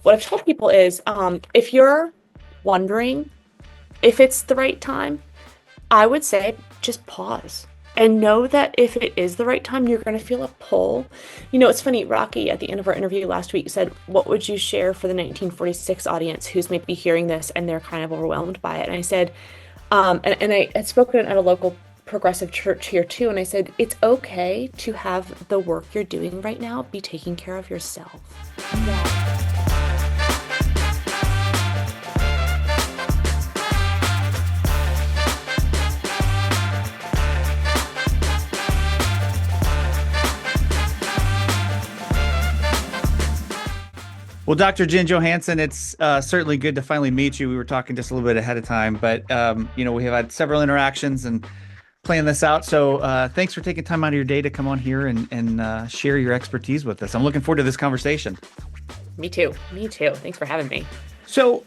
what I've told people is if you're wondering if it's the right time, I would say just pause and know that if it is the right time, you're going to feel a pull. It's funny, Rocky at the end of our interview last week said, "What would you share for the 1946 audience who's maybe hearing this and they're kind of overwhelmed by it?" And I said, and I had spoken at a local progressive church here too, and I said, it's okay to have the work you're doing right now be taking care of yourself. Yeah. Well, Dr. Jen Johannsen, it's certainly good to finally meet you. We were talking just a little bit ahead of time, but we have had several interactions and planned this out. So thanks for taking time out of your day to come on here and share your expertise with us. I'm looking forward to this conversation. Me too. Me too. Thanks for having me. So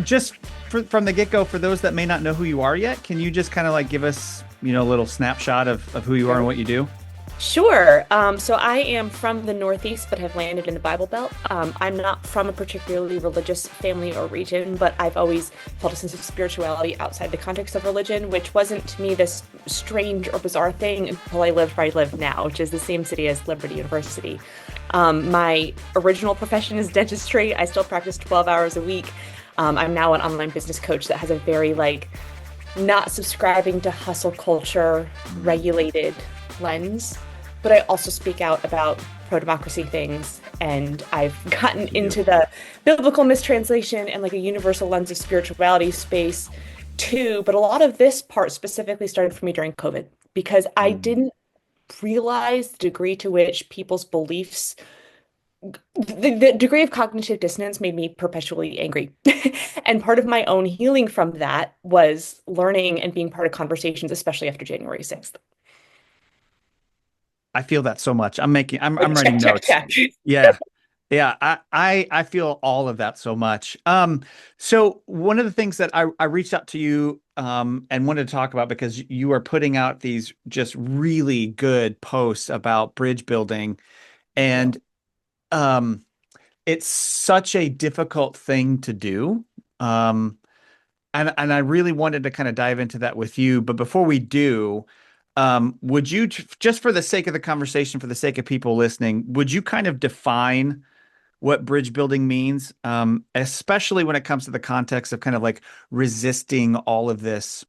just from the get-go, for those that may not know who you are yet, can you just kind of like give us, a little snapshot of who you are and what you do? Sure. So I am from the Northeast, but have landed in the Bible Belt. I'm not from a particularly religious family or region, but I've always felt a sense of spirituality outside the context of religion, which wasn't to me this strange or bizarre thing until I lived where I live now, which is the same city as Liberty University. My original profession is dentistry. I still practice 12 hours a week. I'm now an online business coach that has a very not subscribing to hustle culture regulated lens. But I also speak out about pro-democracy things, and I've gotten into the biblical mistranslation and a universal lens of spirituality space too. But a lot of this part specifically started for me during COVID because I didn't realize the degree to which people's beliefs, the degree of cognitive dissonance made me perpetually angry. And part of my own healing from that was learning and being part of conversations, especially after January 6th. I feel that so much. I'm writing Check, notes. check. Yeah. Yeah. I feel all of that so much. So one of the things that I reached out to you, and wanted to talk about because you are putting out these just really good posts about bridge building, and, it's such a difficult thing to do. And I really wanted to kind of dive into that with you. But before we do, would you, just for the sake of the conversation, for the sake of people listening, would you kind of define what bridge building means, especially when it comes to the context of kind of resisting all of this,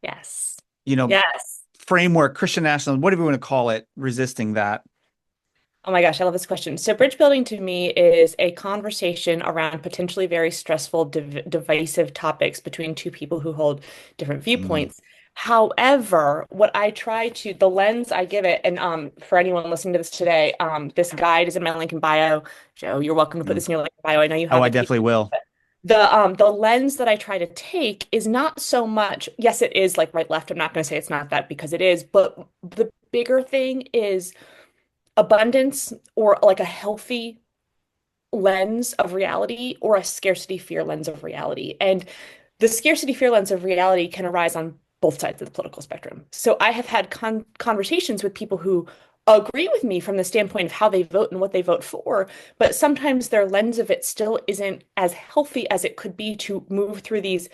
Yes. you know, Yes. framework, Christian nationalism, whatever you want to call it, resisting that? Oh my gosh, I love this question. So, bridge building to me is a conversation around potentially very stressful, divisive topics between two people who hold different Mm. viewpoints. However, the lens I give it, and for anyone listening to this today, this guide is in my link in bio. Joe, you're welcome to put Mm. this in your link in bio. I know you Oh, have I it. definitely will. The lens that I try to take is not so much, yes, it is like right left. I'm not going to say it's not that because it is, but the bigger thing is abundance or a healthy lens of reality or a scarcity fear lens of reality. And the scarcity fear lens of reality can arise on both sides of the political spectrum. So I have had conversations with people who agree with me from the standpoint of how they vote and what they vote for, but sometimes their lens of it still isn't as healthy as it could be to move through these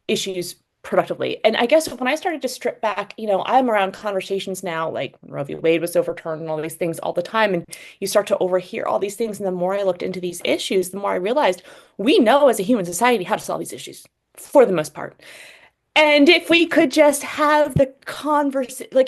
issues productively. And I guess when I started to strip back, I'm around conversations now, like when Roe v. Wade was overturned and all these things all the time. And you start to overhear all these things. And the more I looked into these issues, the more I realized we know as a human society how to solve these issues for the most part. And if we could just have the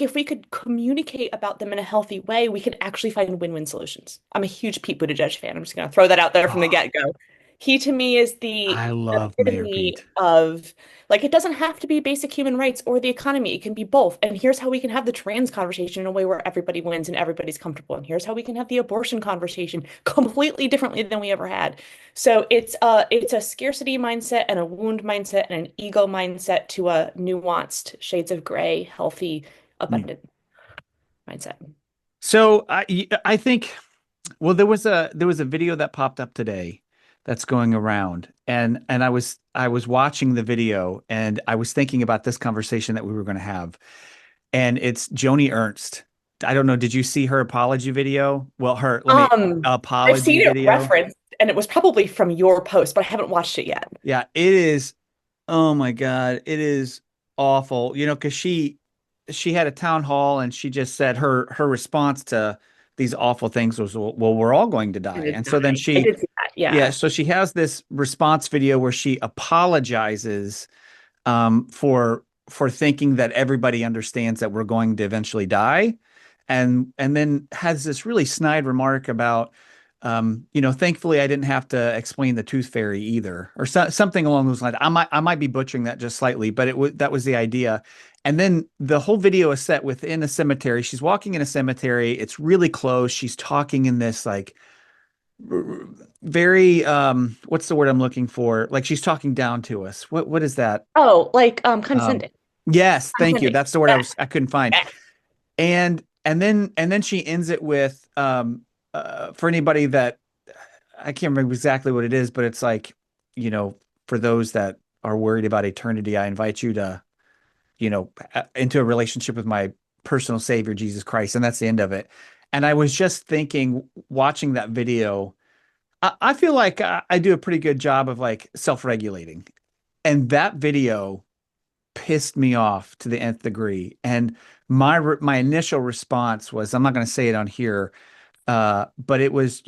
if we could communicate about them in a healthy way, we could actually find win-win solutions. I'm a huge Pete Buttigieg fan. I'm just going to throw that out there from the Oh, get-go. He to me is the I love Mayor epitome Pete. of it doesn't have to be basic human rights or the economy. It can be both. And here's how we can have the trans conversation in a way where everybody wins and everybody's comfortable. And here's how we can have the abortion conversation completely differently than we ever had. So it's a scarcity mindset and a wound mindset and an ego mindset to a nuanced shades of gray, healthy, Mm. abundant mindset. So I think, well, there was a video that popped up today that's going around, and I was watching the video, and I was thinking about this conversation that we were going to have, and it's Joni Ernst. I don't know. Did you see her apology video? Well, her let me Um, I've apology seen it video. referenced and it was probably from your post, but I haven't watched it yet. Yeah, it is. Oh my God, it is awful. Because she had a town hall and she just said her response to these awful things was, well, we're all going to It die. is And so then dying. I she, did see that. yeah, Yeah. so she has this response video where she apologizes for thinking that everybody understands that we're going to eventually die, and then has this really snide remark about, thankfully I didn't have to explain the tooth fairy either, or something along those lines. I might be butchering that just slightly, but that was the idea. And then the whole video is set within a cemetery. She's walking in a cemetery. It's really close. She's talking in this like very what's the word I'm looking for? Like she's talking down to us. What is that? Oh, like Um, condescending. yes, thank you. Condescending. That's the word Yeah. I couldn't find. Yeah. And then she ends it with for anybody that I can't remember exactly what it is, but it's like, you know, for those that are worried about eternity, I invite you to, into a relationship with my personal savior, Jesus Christ. And that's the end of it. And I was just thinking, watching that video, I feel like I do a pretty good job of like self-regulating. And that video pissed me off to the nth degree. And my initial response was, I'm not going to say it on here, but it was,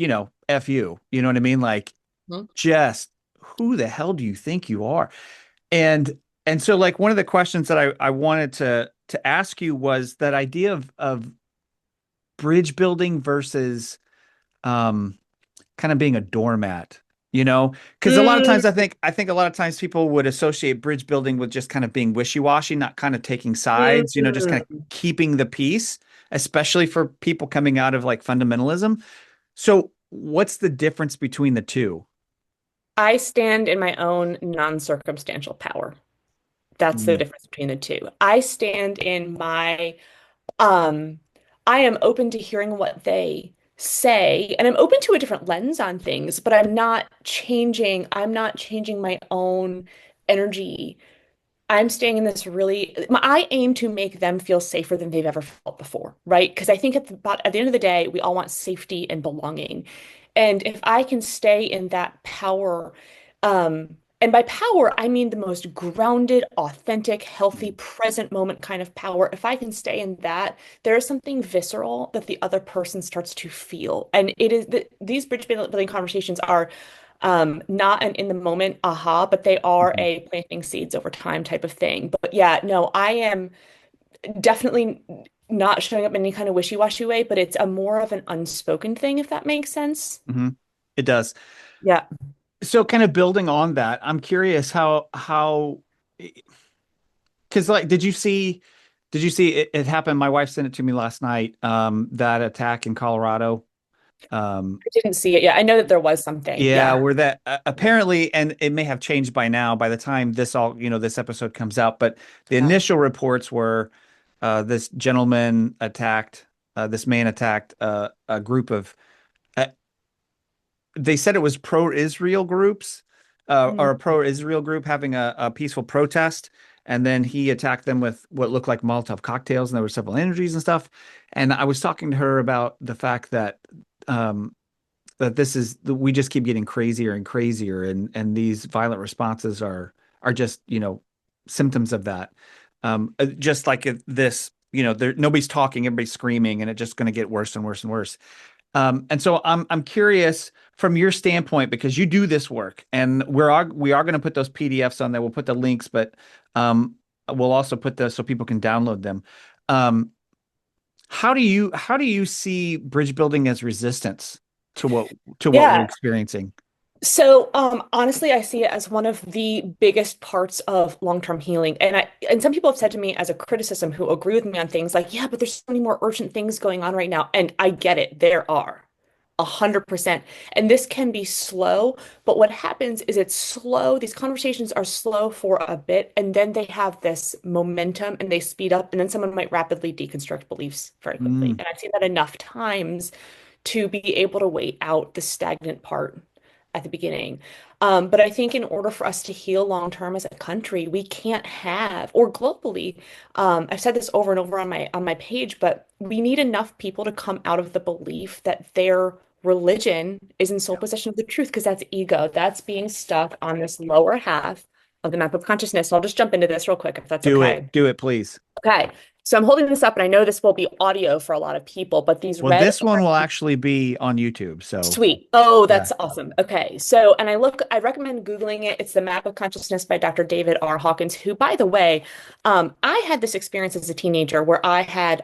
F you. You know what I mean? Like, Mhm. just who the hell do you think you are? And so like one of the questions that I wanted to ask you was that idea of bridge building versus um kind of being a doormat, because a lot of times I think a lot of times people would associate bridge building with just kind of being wishy-washy, not kind of taking sides, just kind of Mm. keeping the peace, especially for people coming out of like fundamentalism. So what's the difference between the two? I stand in my own non-circumstantial power. That's the Mm, difference between the two. I stand in my um I am open to hearing what they say, and I'm open to a different lens on things, but I'm not changing my own energy. I'm staying in this really, I aim to make them feel safer than they've ever felt before, right? Because I think at the end of the day, we all want safety and belonging. And if I can stay in that power, and by power, I mean the most grounded, authentic, healthy, mm, present moment kind of power. If I can stay in that, there is something visceral that the other person starts to feel. And it is these bridge building conversations are not an in the moment aha, but they are mhm. a planting seeds over time type of thing. But yeah, no, I am definitely not showing up in any kind of wishy-washy way, but it's a more of an unspoken thing, if that makes sense. Mhm. It does. Yeah. So kind of building on that, I'm curious how because like did you see it happen? My wife sent it to me last night, that attack in Colorado. Um I didn't see it yet. I know that there was something. yeah, Yeah. where that apparently, and it may have changed by now by the time this episode comes out, but the Yeah. initial reports were this man attacked a group of uh, they said it was pro-Israel groups, or Mhm. a pro-Israel group having a peaceful protest, and then he attacked them with what looked like Molotov cocktails, and there were several injuries and stuff. And I was talking to her about the fact um, that we just keep getting crazier and crazier, and these violent responses are just symptoms of that. Just like this, nobody's talking, everybody's screaming, and it's just going to get worse and worse and worse. And so I'm curious from your standpoint, because you do this work, and we are going to put those PDFs on there. We'll put the links, but um, we'll also put the so people can download them. Um, how do you see bridge building as resistance to what we're Yeah. experiencing? So, honestly, I see it as one of the biggest parts of long-term healing. And some people have said to me as a criticism who agree with me on things like, yeah, but there's so many more urgent things going on right now. And I get it. There are 100%. And this can be slow, but what happens is it's slow. These conversations are slow for a bit, and then they have this momentum and they speed up, and then someone might rapidly deconstruct beliefs very quickly. Mm, And I've seen that enough times to be able to wait out the stagnant part at the beginning. But I think in order for us to heal long term as a country, we can't have, or globally, I've said this over and over on my page, but we need enough people to come out of the belief that their religion is in sole Yeah. possession of the truth because that's ego. That's being stuck on this lower half of the map of consciousness. And I'll just jump into this real quick if that's Do it. okay. Do it, please. Okay. So I'm holding this up, and I know this will be audio for a lot of people, but these Well, red this one will actually be on YouTube. So, Sweet. Oh, yeah. that's awesome. Okay. So, and I recommend Googling it. It's The Map of Consciousness by Dr. David R. Hawkins, who, by the way, I had this experience as a teenager where I had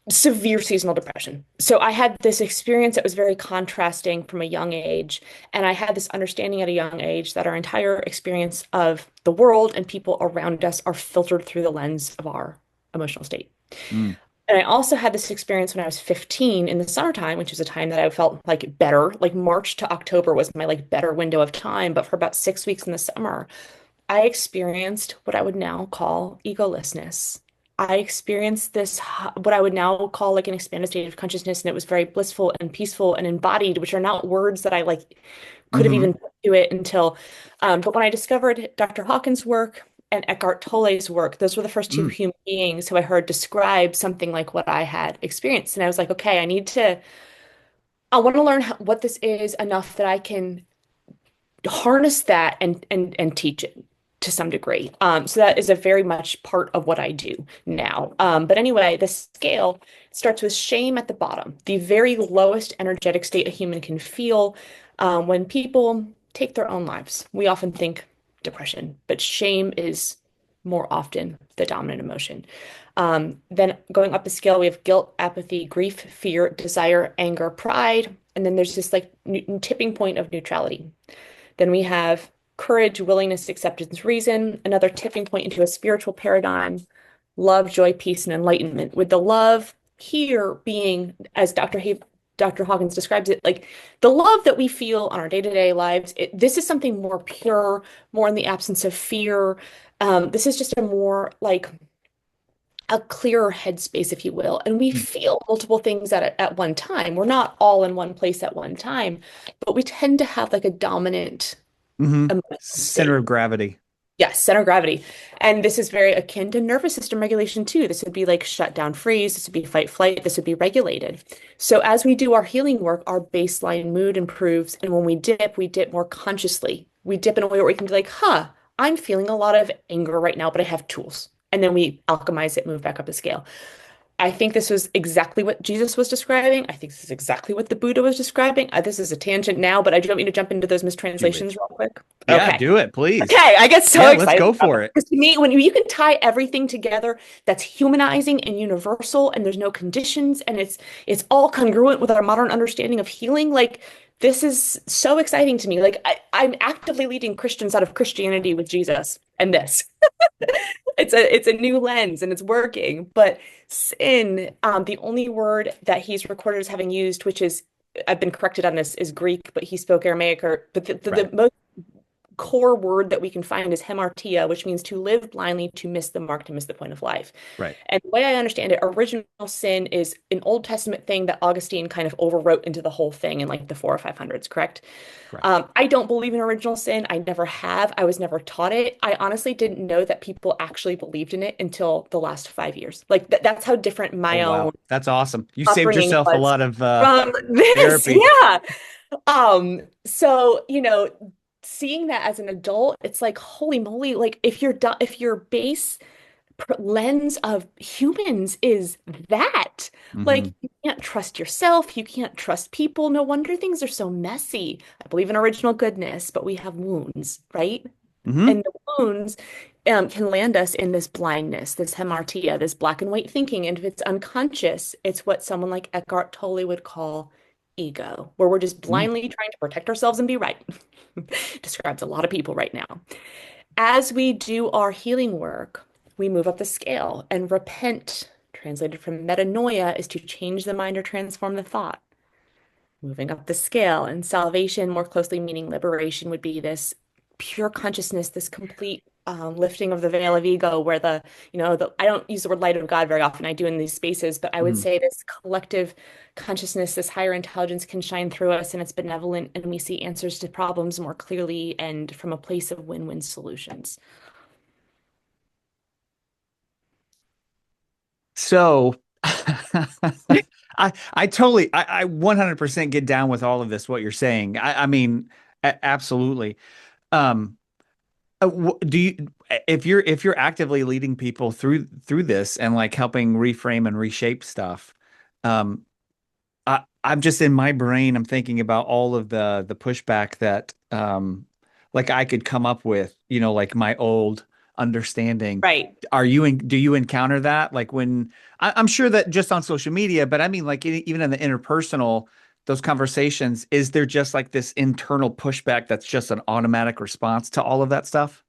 severe seasonal depression. So I had this experience that was very contrasting from a young age. And I had this understanding at a young age that our entire experience of the world and people around us are filtered through the lens of our emotional state. Mm. And I also had this experience when I was 15 in the summertime, which is a time that I felt like better. Like March to October was my like better window of time. But for about 6 weeks in the summer, I experienced what I would now call egolessness. I experienced this, what I would now call like an expanded state of consciousness, and it was very blissful and peaceful and embodied, which are not words that I like could have Hmm. even put to it until, but when I discovered Dr. Hawkins' work and Eckhart Tolle's work, those were the first two Mm. human beings who I heard describe something like what I had experienced. And I was like, okay, I want to learn what this is enough that I can harness that and teach it to some degree. So that is a very much part of what I do now. But anyway, the scale starts with shame at the bottom, the very lowest energetic state a human can feel when people take their own lives. We often think depression, but shame is more often the dominant emotion. Then going up the scale, we have guilt, apathy, grief, fear, desire, anger, pride. And then there's this like tipping point of neutrality. Then we have courage, willingness, acceptance, reason, another tipping point into a spiritual paradigm, love, joy, peace, and enlightenment. With the love here being, as Dr. Hawkins describes it, like the love that we feel on our day-to-day lives, this is something more pure, more in the absence of fear. This is just a more like a clearer headspace, if you will. And we feel multiple things at one time. We're not all in one place at one time, but we tend to have like a dominant Hmm. emotional Center state. of gravity. Yes, center of gravity. And this is very akin to nervous system regulation too. This would be like shut down, freeze. This would be fight, flight. This would be regulated. So as we do our healing work, our baseline mood improves. And when we dip more consciously. We dip in a way where we can be like, huh, I'm feeling a lot of anger right now, but I have tools. And then we alchemize it, move back up the scale. I think this was exactly what Jesus was describing. I think this is exactly what the Buddha was describing. This is a tangent now, but I do want me to jump into those Do it. mistranslations real quick. Yeah, Okay. do it, please. Okay, I get so Yeah, let's excited go about for this. it. Because to me, when you can tie everything together that's humanizing and universal and there's no conditions and it's all congruent with our modern understanding of healing, like this is so exciting to me. Like I'm actively leading Christians out of Christianity with Jesus and this. It's a new lens and it's working. But sin, the only word that he's recorded as having used, which is I've been corrected on this, is Greek, but he spoke Aramaic, or but Right. the most core word that we can find is hamartia, which means to live blindly, to miss the mark, to miss the point of life. Right. And the way I understand it, original sin is an Old Testament thing that Augustine kind of overwrote into the whole thing in like the 400 or 500s, correct? Correct. I don't believe in original sin. I never have. I was never taught it. I honestly didn't know that people actually believed in it until the last 5 years. Like that's how different Oh, my own wow. That's awesome. You saved upbringing yourself a was lot of from this. therapy. Yeah. So, seeing that as an adult, it's like, holy moly, like if your base lens of humans is that, Hmm. like you can't trust yourself, you can't trust people. No wonder things are so messy. I believe in original goodness, but we have wounds, right? Hmm. And the wounds can land us in this blindness, this hamartia, this black and white thinking. And if it's unconscious, it's what someone like Eckhart Tolle would call ego, where we're just Mm. blindly trying to protect ourselves and be right. Describes a lot of people right now. As we do our healing work, we move up the scale and repent, translated from metanoia, is to change the mind or transform the thought. Moving up the scale, and salvation, more closely meaning liberation, would be this pure consciousness, this complete lifting of the veil of ego, where I don't use the word light of God very often. I do in these spaces, but I would Mm. say this collective consciousness, this higher intelligence can shine through us and it's benevolent, and we see answers to problems more clearly and from a place of win-win solutions. So I 100% get down with all of this, what you're saying. I mean, absolutely. Um, do you, if you're actively leading people through this and like helping reframe and reshape stuff, um, I'm just in my brain, I'm thinking about all of the pushback that like I could come up with, like my old understanding. Right. Do you encounter that? Like when I'm sure that just on social media, but I mean like even in the interpersonal, those conversations, is there just like this internal pushback that's just an automatic response to all of that stuff?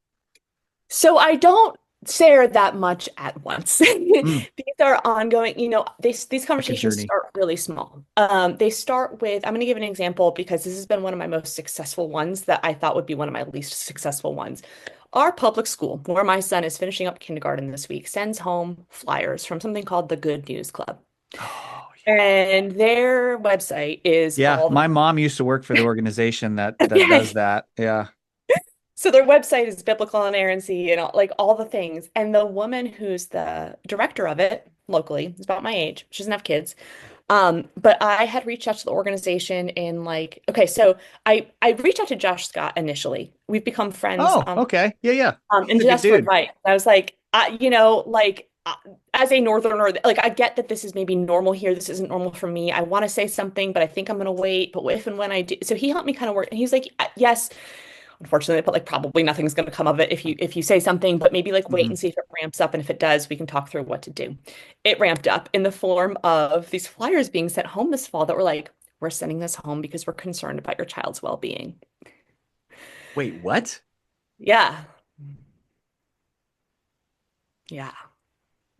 So I don't share that much at once. Mm, These are ongoing, these like a conversations journey. start really small. They start with, I'm going to give an example because this has been one of my most successful ones that I thought would be one of my least successful ones. Our public school, where my son is finishing up kindergarten this week, sends home flyers from something called the Good News Club. Oh, yeah. And their website is Yeah, all the my mom used to work for the organization that does okay. that. Yeah. So their website is biblical inerrancy and all the things. And the woman who's the director of it locally is about my age. She doesn't have kids. But I had reached out to the organization in like, okay, so I reached out to Josh Scott initially. We've become friends Oh, okay. Yeah, yeah. and He's a just good asked for dude. advice. I was like, as a northerner, like I get that this is maybe normal here. This isn't normal for me. I want to say something, but I think I'm gonna wait. But if and when I do, so he helped me kind of work. And he's like, yes. Unfortunately, but like probably nothing's going to come of it if you say something, but maybe like wait Hmm. and see if it ramps up, and if it does, we can talk through what to do. It ramped up in the form of these flyers being sent home this fall that were like, we're sending this home because we're concerned about your child's well-being. Wait, what? Yeah. Yeah.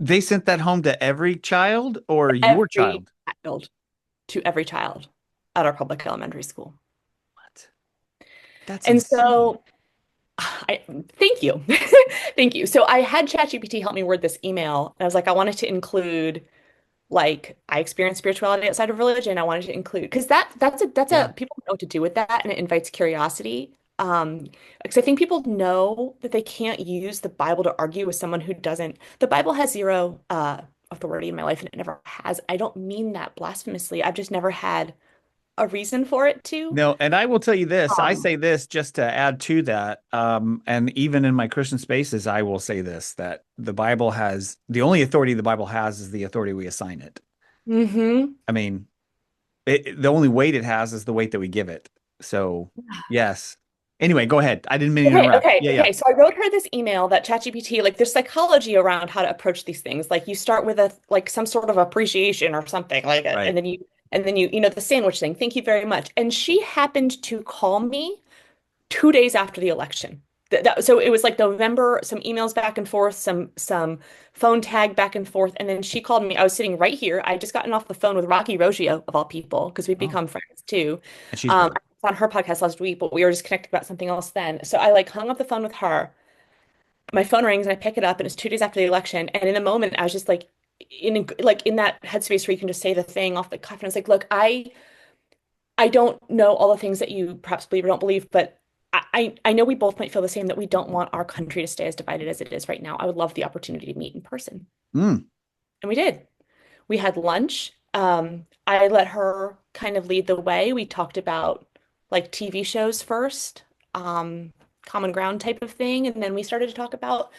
They sent that home to every child or your Every child? child, to every child at our public elementary school. What? That's And insane. so I thank you. Thank you. So I had ChatGPT help me word this email. And I was like, I wanted to include like I experience spirituality outside of religion. I wanted to include because that's a Yeah. people know what to do with that and it invites curiosity. Because I think people know that they can't use the Bible to argue with someone who doesn't. The Bible has zero authority in my life and it never has. I don't mean that blasphemously. I've just never had a reason for it to. No, and I will tell you this. I Um, say this just to add to that. And even in my Christian spaces, I will say this, that the Bible has the only authority the Bible has is the authority we assign it. mhm. I mean, the only weight it has is the weight that we give it. So, yes. Anyway, go ahead. I didn't mean to Okay, interrupt. okay, Yeah, yeah. okay. So I wrote her this email that ChatGPT, like there's psychology around how to approach these things. Like you start with a like some sort of appreciation or something like it, Right. and then the sandwich thing. Thank you very much. And she happened to call me 2 days after the election. So it was like November, some emails back and forth, some phone tag back and forth, and then she called me. I was sitting right here. I had just gotten off the phone with Rocky Roggio of all people because we've Oh, become friends too. and she's great. I was on her podcast last week, but we were just connected about something else then. So I like hung up the phone with her. My phone rings and I pick it up, and it's 2 days after the election. And in a moment, I was just like in that headspace where you can just say the thing off the cuff. And I was like, look, I don't know all the things that you perhaps believe or don't believe, but I know we both might feel the same that we don't want our country to stay as divided as it is right now. I would love the opportunity to meet in person. Mm. And we did. We had lunch. I let her kind of lead the way. We talked about like TV shows first, common ground type of thing. And then we started to talk about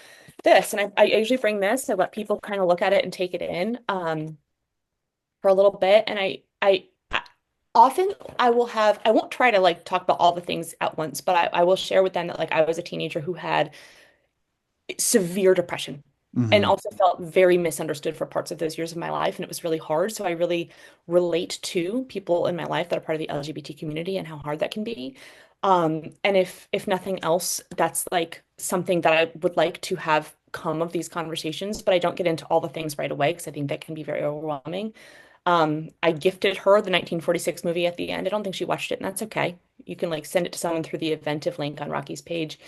this. And I usually bring this. I let people kind of look at it and take it in for a little bit. And often I won't try to like talk about all the things at once, but I will share with them that like I was a teenager who had severe depression and Hmm. also felt very misunderstood for parts of those years of my life. And it was really hard. So I really relate to people in my life that are part of the LGBT community and how hard that can be. And if nothing else, that's like something that I would like to have come of these conversations, but I don't get into all the things right away because I think that can be very overwhelming. I gifted her the 1946 movie at the end. I don't think she watched it, and that's okay. You can like send it to someone through the Eventive link on Rocky's page.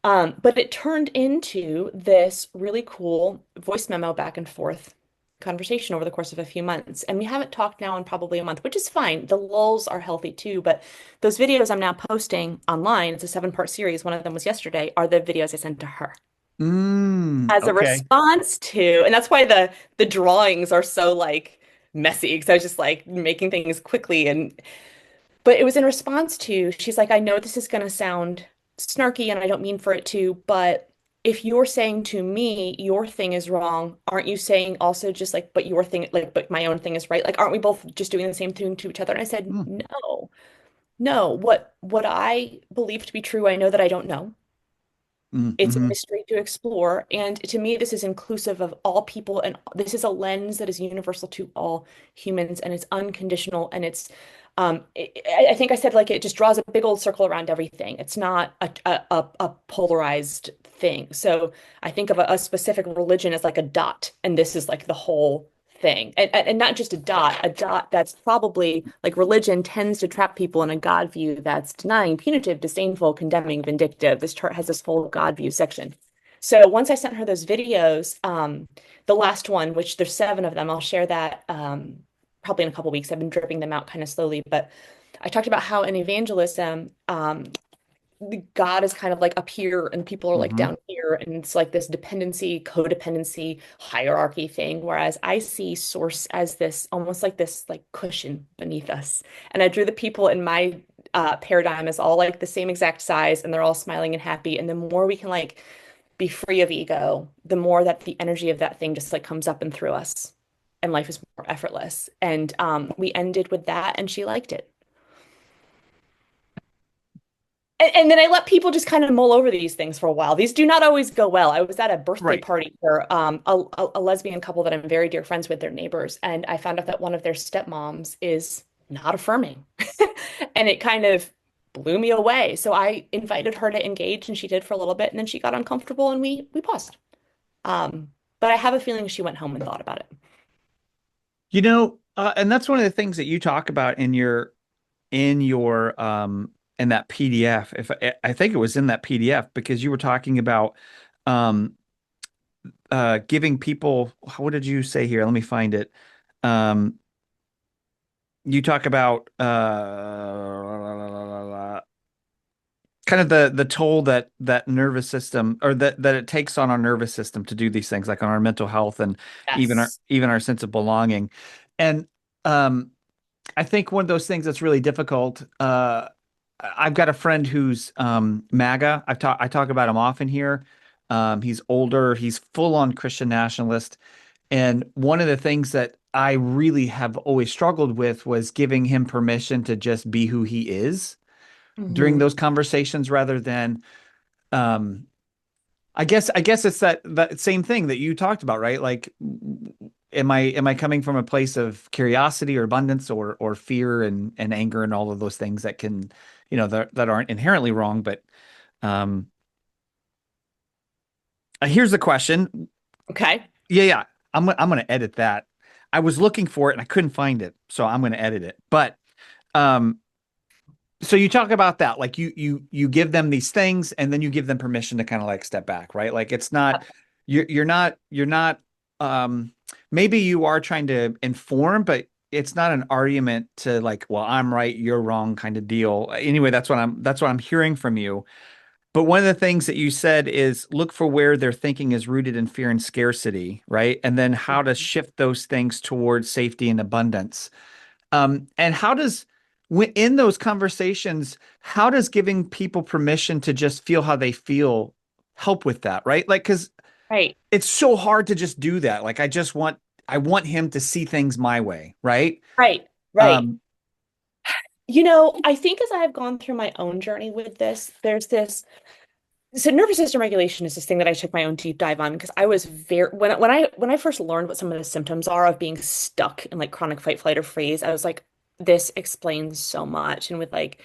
But it turned into this really cool voice memo back and forth conversation over the course of a few months. And we haven't talked now in probably a month, which is fine. The lulls are healthy too. But those videos I'm now posting online, it's a 7-part series. One of them was yesterday, are the videos I sent to her Mm. as a Okay. response to, and that's why the drawings are so like messy because I was just like making things quickly. But it was in response to, she's like, I know this is going to sound snarky and I don't mean for it to, but if you're saying to me, your thing is wrong, aren't you saying also just like, but your thing, like, but my own thing is right? Like, aren't we both just doing the same thing to each other? And I said, Mm, no, no. What I believe to be true, I know that I don't know. mm, It's a mhm. mystery to explore. And to me, this is inclusive of all people. And this is a lens that is universal to all humans. And it's unconditional. And I think I said like it just draws a big old circle around everything. It's not a polarized thing. So I think of a specific religion as like a dot. And this is like the whole thing. And not just a dot that's probably like religion tends to trap people in a God view that's denying, punitive, disdainful, condemning, vindictive. This chart has this full God view section. So once I sent her those videos, the last one, which there's 7 of them, I'll share that probably in a couple weeks. I've been dripping them out kind of slowly, but I talked about how in evangelism, God is kind of like up here and people are like Mhm. down here. And it's like this dependency, codependency, hierarchy thing. Whereas I see source as this almost like this like cushion beneath us. And I drew the people in my paradigm as all like the same exact size and they're all smiling and happy. And the more we can like be free of ego, the more that the energy of that thing just like comes up and through us. And life is more effortless. And we ended with that and she liked it. And then I let people just kind of mull over these things for a while. These do not always go well. I was at a birthday Right. party for a lesbian couple that I'm very dear friends with, their neighbors, and I found out that one of their stepmoms is not affirming. And it kind of blew me away. So I invited her to engage, and she did for a little bit, and then she got uncomfortable, and we paused. Um, but I have a feeling she went home and thought about it. And that's one of the things that you talk about in your in that PDF. If I think it was in that PDF because you were talking about um giving people, what did you say here? Let me find it. Um you talk about kind of the toll that nervous system or that it takes on our nervous system to do these things, like on our mental health and Yes. even our sense of belonging. And um I think one of those things that's really difficult. I've got a friend who's MAGA. I talk about him often here. He's older. He's full on Christian nationalist. And one of the things that I really have always struggled with was giving him permission to just be who he is during Hmm. those conversations, rather than um, I guess it's that same thing that you talked about, right? Like, am I coming from a place of curiosity or abundance or fear and anger and all of those things that can, that aren't inherently wrong, but um here's the question. Okay. Yeah, yeah. I'm gonna edit that. I was looking for it and I couldn't find it, so I'm gonna edit it. But um so you talk about that, like you give them these things and then you give them permission to kind of like step back, right? Like it's not you're not maybe you are trying to inform, but it's not an argument to like, well, I'm right, you're wrong kind of deal. Anyway, that's what I'm hearing from you. But one of the things that you said is look for where their thinking is rooted in fear and scarcity, right? And then how to shift those things towards safety and abundance. And how does, in those conversations, how does giving people permission to just feel how they feel help with that, right? Like, because Right. it's so hard to just do that. Like, I want him to see things my way, right? Right. Right. Um, I think as I've gone through my own journey with this, there's this. So nervous system regulation is this thing that I took my own deep dive on because I was very when I first learned what some of the symptoms are of being stuck in like chronic fight, flight, or freeze, I was like, this explains so much. And with like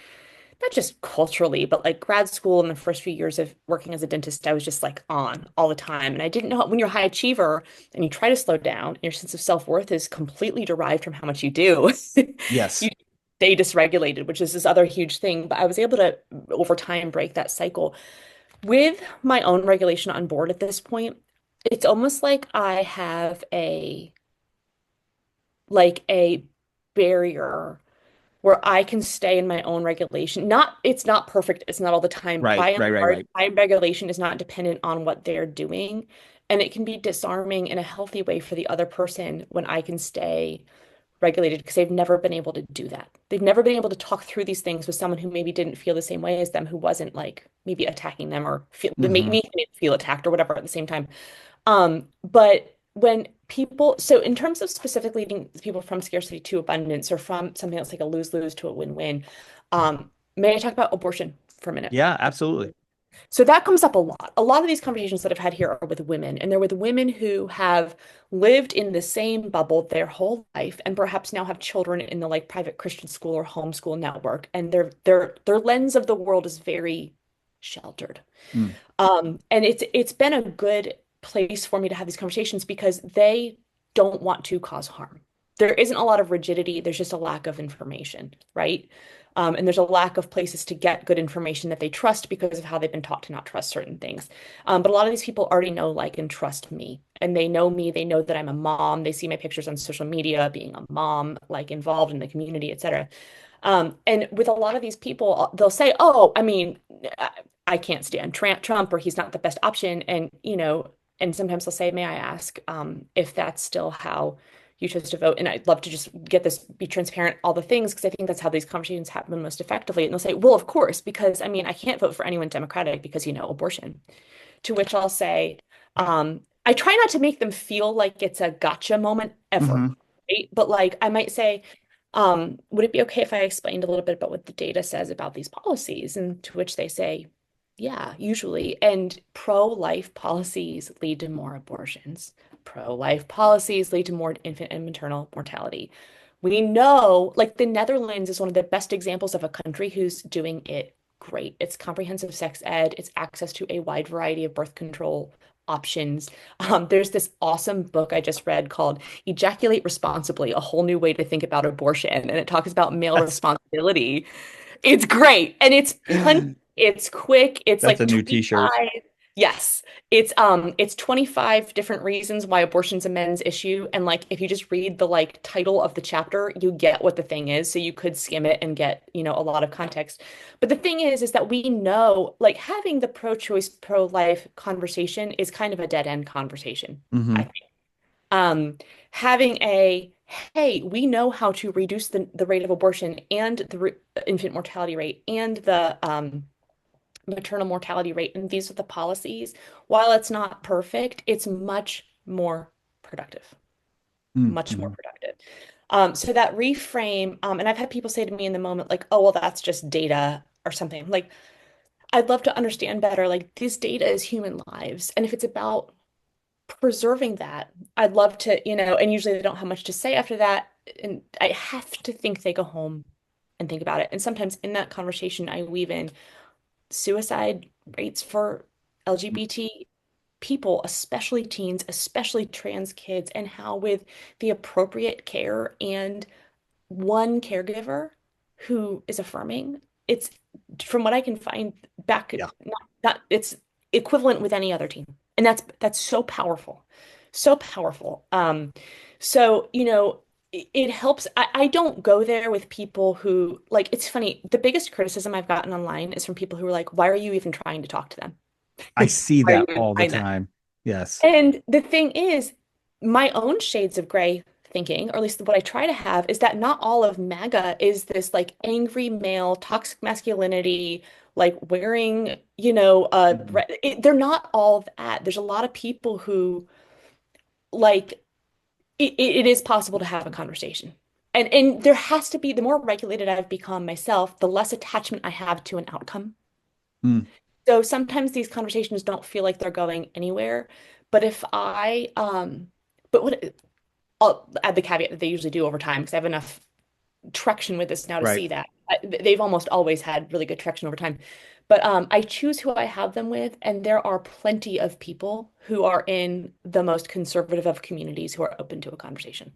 not just culturally, but like grad school and the first few years of working as a dentist, I was just like on all the time. And I didn't know when you're a high achiever and you try to slow down, and your sense of self-worth is completely derived from how much you do. You yes. stay dysregulated, which is this other huge thing. But I was able to, over time, break that cycle. With my own regulation on board at this point, it's almost like I have a barrier where I can stay in my own regulation. It's not perfect, it's not all the time. Right, By and right, right, large, right. my regulation is not dependent on what they're doing. And it can be disarming in a healthy way for the other person when I can stay regulated because they've never been able to do that. They've never been able to talk through these things with someone who maybe didn't feel the same way as them, who wasn't like maybe attacking them or feel they make Hmm. me feel attacked or whatever at the same time. But when people, so in terms of specifically leading people from scarcity to abundance or from something that's like a lose-lose to a win-win, may I talk about abortion for a minute? Yeah, absolutely. So that comes up a lot. A lot of these conversations that I've had here are with women, and they're with women who have lived in the same bubble their whole life and perhaps now have children in the like private Christian school or homeschool network, and their lens of the world is very sheltered. Mm. And it's been a good place for me to have these conversations because they don't want to cause harm. There isn't a lot of rigidity, there's just a lack of information, right? And there's a lack of places to get good information that they trust because of how they've been taught to not trust certain things. But a lot of these people already know, like, and trust me. And they know me, they know that I'm a mom. They see my pictures on social media, being a mom, like involved in the community, etc. And with a lot of these people, they'll say, "Oh, I mean, I can't stand Trump, or he's not the best option." And and sometimes they'll say, "May I ask if that's still how you chose to vote?" And I'd love to just get this, be transparent, all the things, because I think that's how these conversations happen most effectively. And they'll say, "Well, of course, because I mean, I can't vote for anyone Democratic because abortion." To which I'll say, I try not to make them feel like it's a gotcha moment ever, Hmm. right? But like I might say, would it be okay if I explained a little bit about what the data says about these policies? And to which they say, yeah, usually. And pro-life policies lead to more abortions. Pro-life policies lead to more infant and maternal mortality. We know, like the Netherlands is one of the best examples of a country who's doing it great. It's comprehensive sex ed, it's access to a wide variety of birth control options. There's this awesome book I just read called Ejaculate Responsibly, A Whole New Way to Think About Abortion. And it talks about male That's responsibility. It's great. And it's punchy, it's quick, it's that's a like new t-shirt. 25. Yes. It's 25 different reasons why abortion's a men's issue. And like if you just read the like title of the chapter, you get what the thing is. So you could skim it and get, a lot of context. But the thing is that we know like having the pro-choice, pro-life conversation is kind of a dead-end conversation, I Hmm. think. Um, Having a hey, we know how to reduce the rate of abortion and the re infant mortality rate and the maternal mortality rate, and these are the policies. While it's not perfect, it's much more productive, much more Mm-hmm. productive. So that reframe, and I've had people say to me in the moment, like, oh, well, that's just data or something. Like, I'd love to understand better, like, this data is human lives. And if it's about preserving that, I'd love to, and usually they don't have much to say after that. And I have to think they go home and think about it. And sometimes in that conversation, I weave in suicide rates for LGBT people, especially teens, especially trans kids, and how with the appropriate care and one caregiver who is affirming, it's from what I can find back, Yeah. not it's equivalent with any other team. And that's so powerful. So powerful. So, it helps. I don't go there with people who like it's funny. The biggest criticism I've gotten online is from people who are like, why are you even trying to talk to them? I see Why are you that even all the trying that? time. Yes. And the thing is, my own shades of gray thinking, or at least what I try to have, is that not all of MAGA is this like angry male, toxic masculinity, like wearing, Mhm. they're not all that. There's a lot of people who like it is possible to have a conversation. And there has to be, the more regulated I've become myself, the less attachment I have to an outcome. Mm. So sometimes these conversations don't feel like they're going anywhere. But if I, but what I'll add the caveat that they usually do over time because I have enough traction with this now to Right. see that. They've almost always had really good traction over time. But I choose who I have them with, and there are plenty of people who are in the most conservative of communities who are open to a conversation.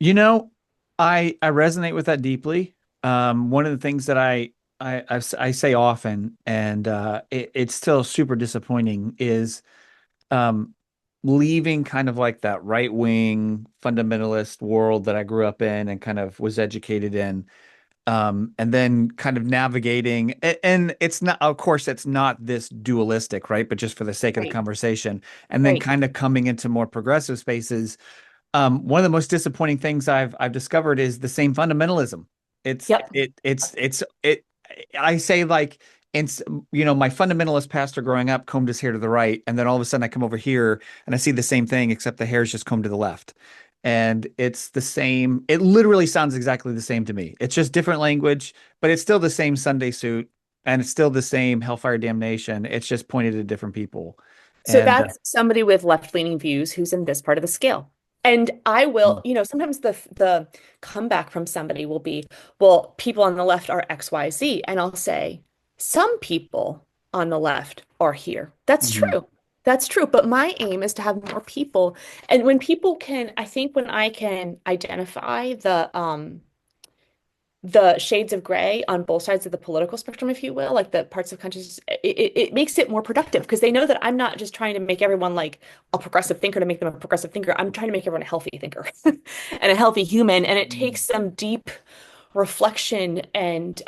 You know, I resonate with that deeply. One of the things that I say often, and it's still super disappointing, is um, leaving kind of like that right wing fundamentalist world that I grew up in and kind of was educated in. And then kind of navigating, and it's not, of course, it's not this dualistic, right? But just for the sake of the Right, conversation, and then right. kind of coming into more progressive spaces. One of the most disappointing things I've discovered is the same fundamentalism. It's Yep. it it's it. I say like, and my fundamentalist pastor growing up combed his hair to the right, and then all of a sudden I come over here and I see the same thing, except the hair's just combed to the left, and it's the same. It literally sounds exactly the same to me. It's just different language, but it's still the same Sunday suit, and it's still the same hellfire damnation. It's just pointed at different people, So and that's somebody with left-leaning views who's in this part of the scale. And I will, sometimes the comeback from somebody will be, well, people on the left are XYZ. And I'll say, some people on the left are here. That's Mhm. true. That's true. But my aim is to have more people. And when people can, I think when I can identify the shades of gray on both sides of the political spectrum, if you will, like the parts of consciousness, it makes it more productive because they know that I'm not just trying to make everyone like a progressive thinker to make them a progressive thinker. I'm trying to make everyone a healthy thinker and a healthy human. And it takes some deep reflection and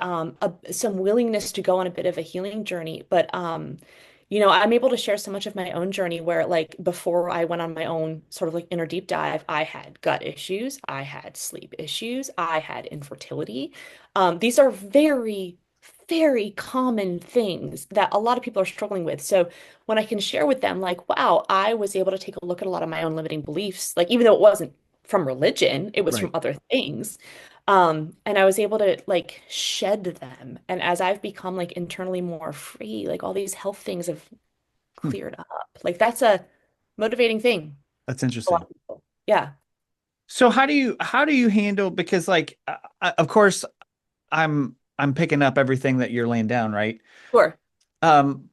some willingness to go on a bit of a healing journey. But I'm able to share so much of my own journey where, like, before I went on my own sort of like inner deep dive, I had gut issues, I had sleep issues, I had infertility. These are very, very common things that a lot of people are struggling with. So when I can share with them, like, wow, I was able to take a look at a lot of my own limiting beliefs, like, even though it wasn't from religion, it was from Right. other things. And I was able to like shed them. And as I've become like internally more free, like all these health things have Hmm. cleared up. Like that's a motivating thing That's for a lot interesting. of people. Yeah, So how do you handle, because like of course I'm picking up everything that you're laying down, right? sure. Um,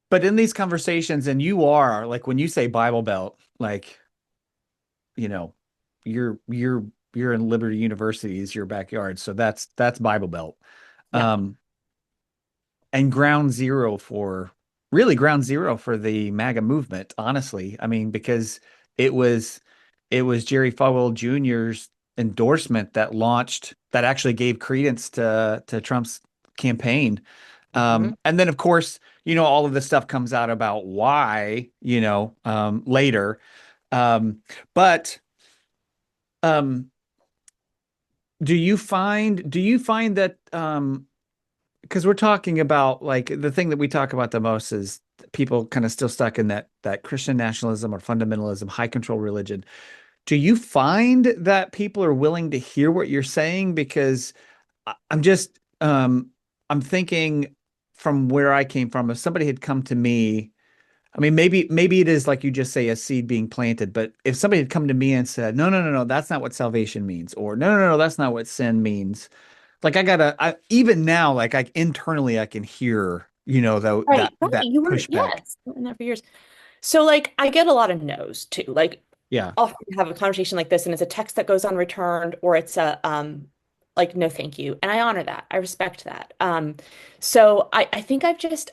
but in these conversations, and you are like when you say Bible Belt, like you know, you're in Liberty University is your backyard, so that's Bible Belt. Yeah. Um, and ground zero for really ground zero for the MAGA movement, honestly. I mean, because it was it was Jerry Falwell Jr.'s endorsement that actually gave credence to Trump's campaign. Hmm. And then of course, all of this stuff comes out about why, later. Um, but um, do you find that because we're talking about like the thing that we talk about the most is people kind of still stuck in that Christian nationalism or fundamentalism, high control religion. Do you find that people are willing to hear what you're saying? Because I'm just I'm thinking from where I came from, if somebody had come to me, I mean maybe it is like you just say a seed being planted, but if somebody had come to me and said, "No, no, no, no, that's not what salvation means," or "No, no, no, no, that's not what sin means." Like even now, like I internally I can hear, though that Right. Right. that You were, pushback. yes, you were in that for years. So like I get a lot of no's too. Like Yeah. often have a conversation like this and it's a text that goes unreturned or it's a like no thank you. And I honor that. I respect that. So I think I've just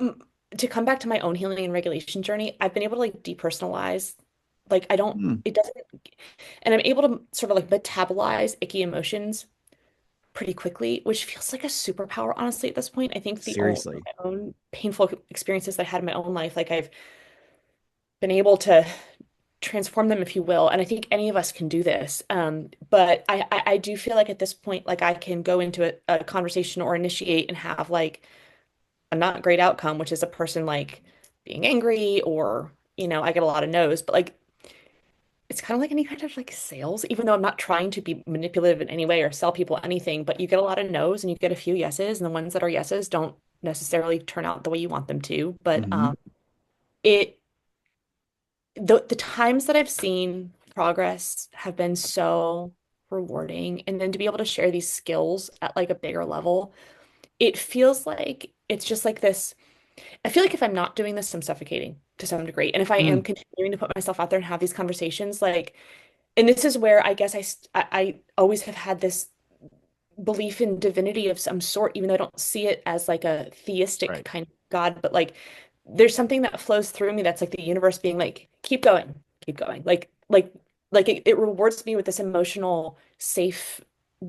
mm, to come back to my own healing and regulation journey, I've been able to like depersonalize. Like I don't, Hmm. it doesn't, and I'm able to sort of like metabolize icky emotions pretty quickly, which feels like a superpower, honestly, at this point. I think Seriously. my own painful experiences that I had in my own life, like I've been able to transform them, if you will. And I think any of us can do this. But I do feel like at this point, like I can go into a conversation or initiate and have like a not great outcome, which is a person like being angry or, I get a lot of no's, but like it's kind of like any kind of like sales, even though I'm not trying to be manipulative in any way or sell people anything, but you get a lot of no's and you get a few yeses, and the ones that are yeses don't necessarily turn out the way you want them to. But Hmm. it the times that I've seen progress have been so rewarding. And then to be able to share these skills at like a bigger level, it feels like it's just like this. I feel like if I'm not doing this, I'm suffocating to some degree. And if I am Mm. continuing to put myself out there and have these conversations, like, and this is where I guess I always have had this belief in divinity of some sort, even though I don't see it as like a theistic Right. kind of God, but like there's something that flows through me that's like the universe being like, keep going, keep going. Like it rewards me with this emotional, safe,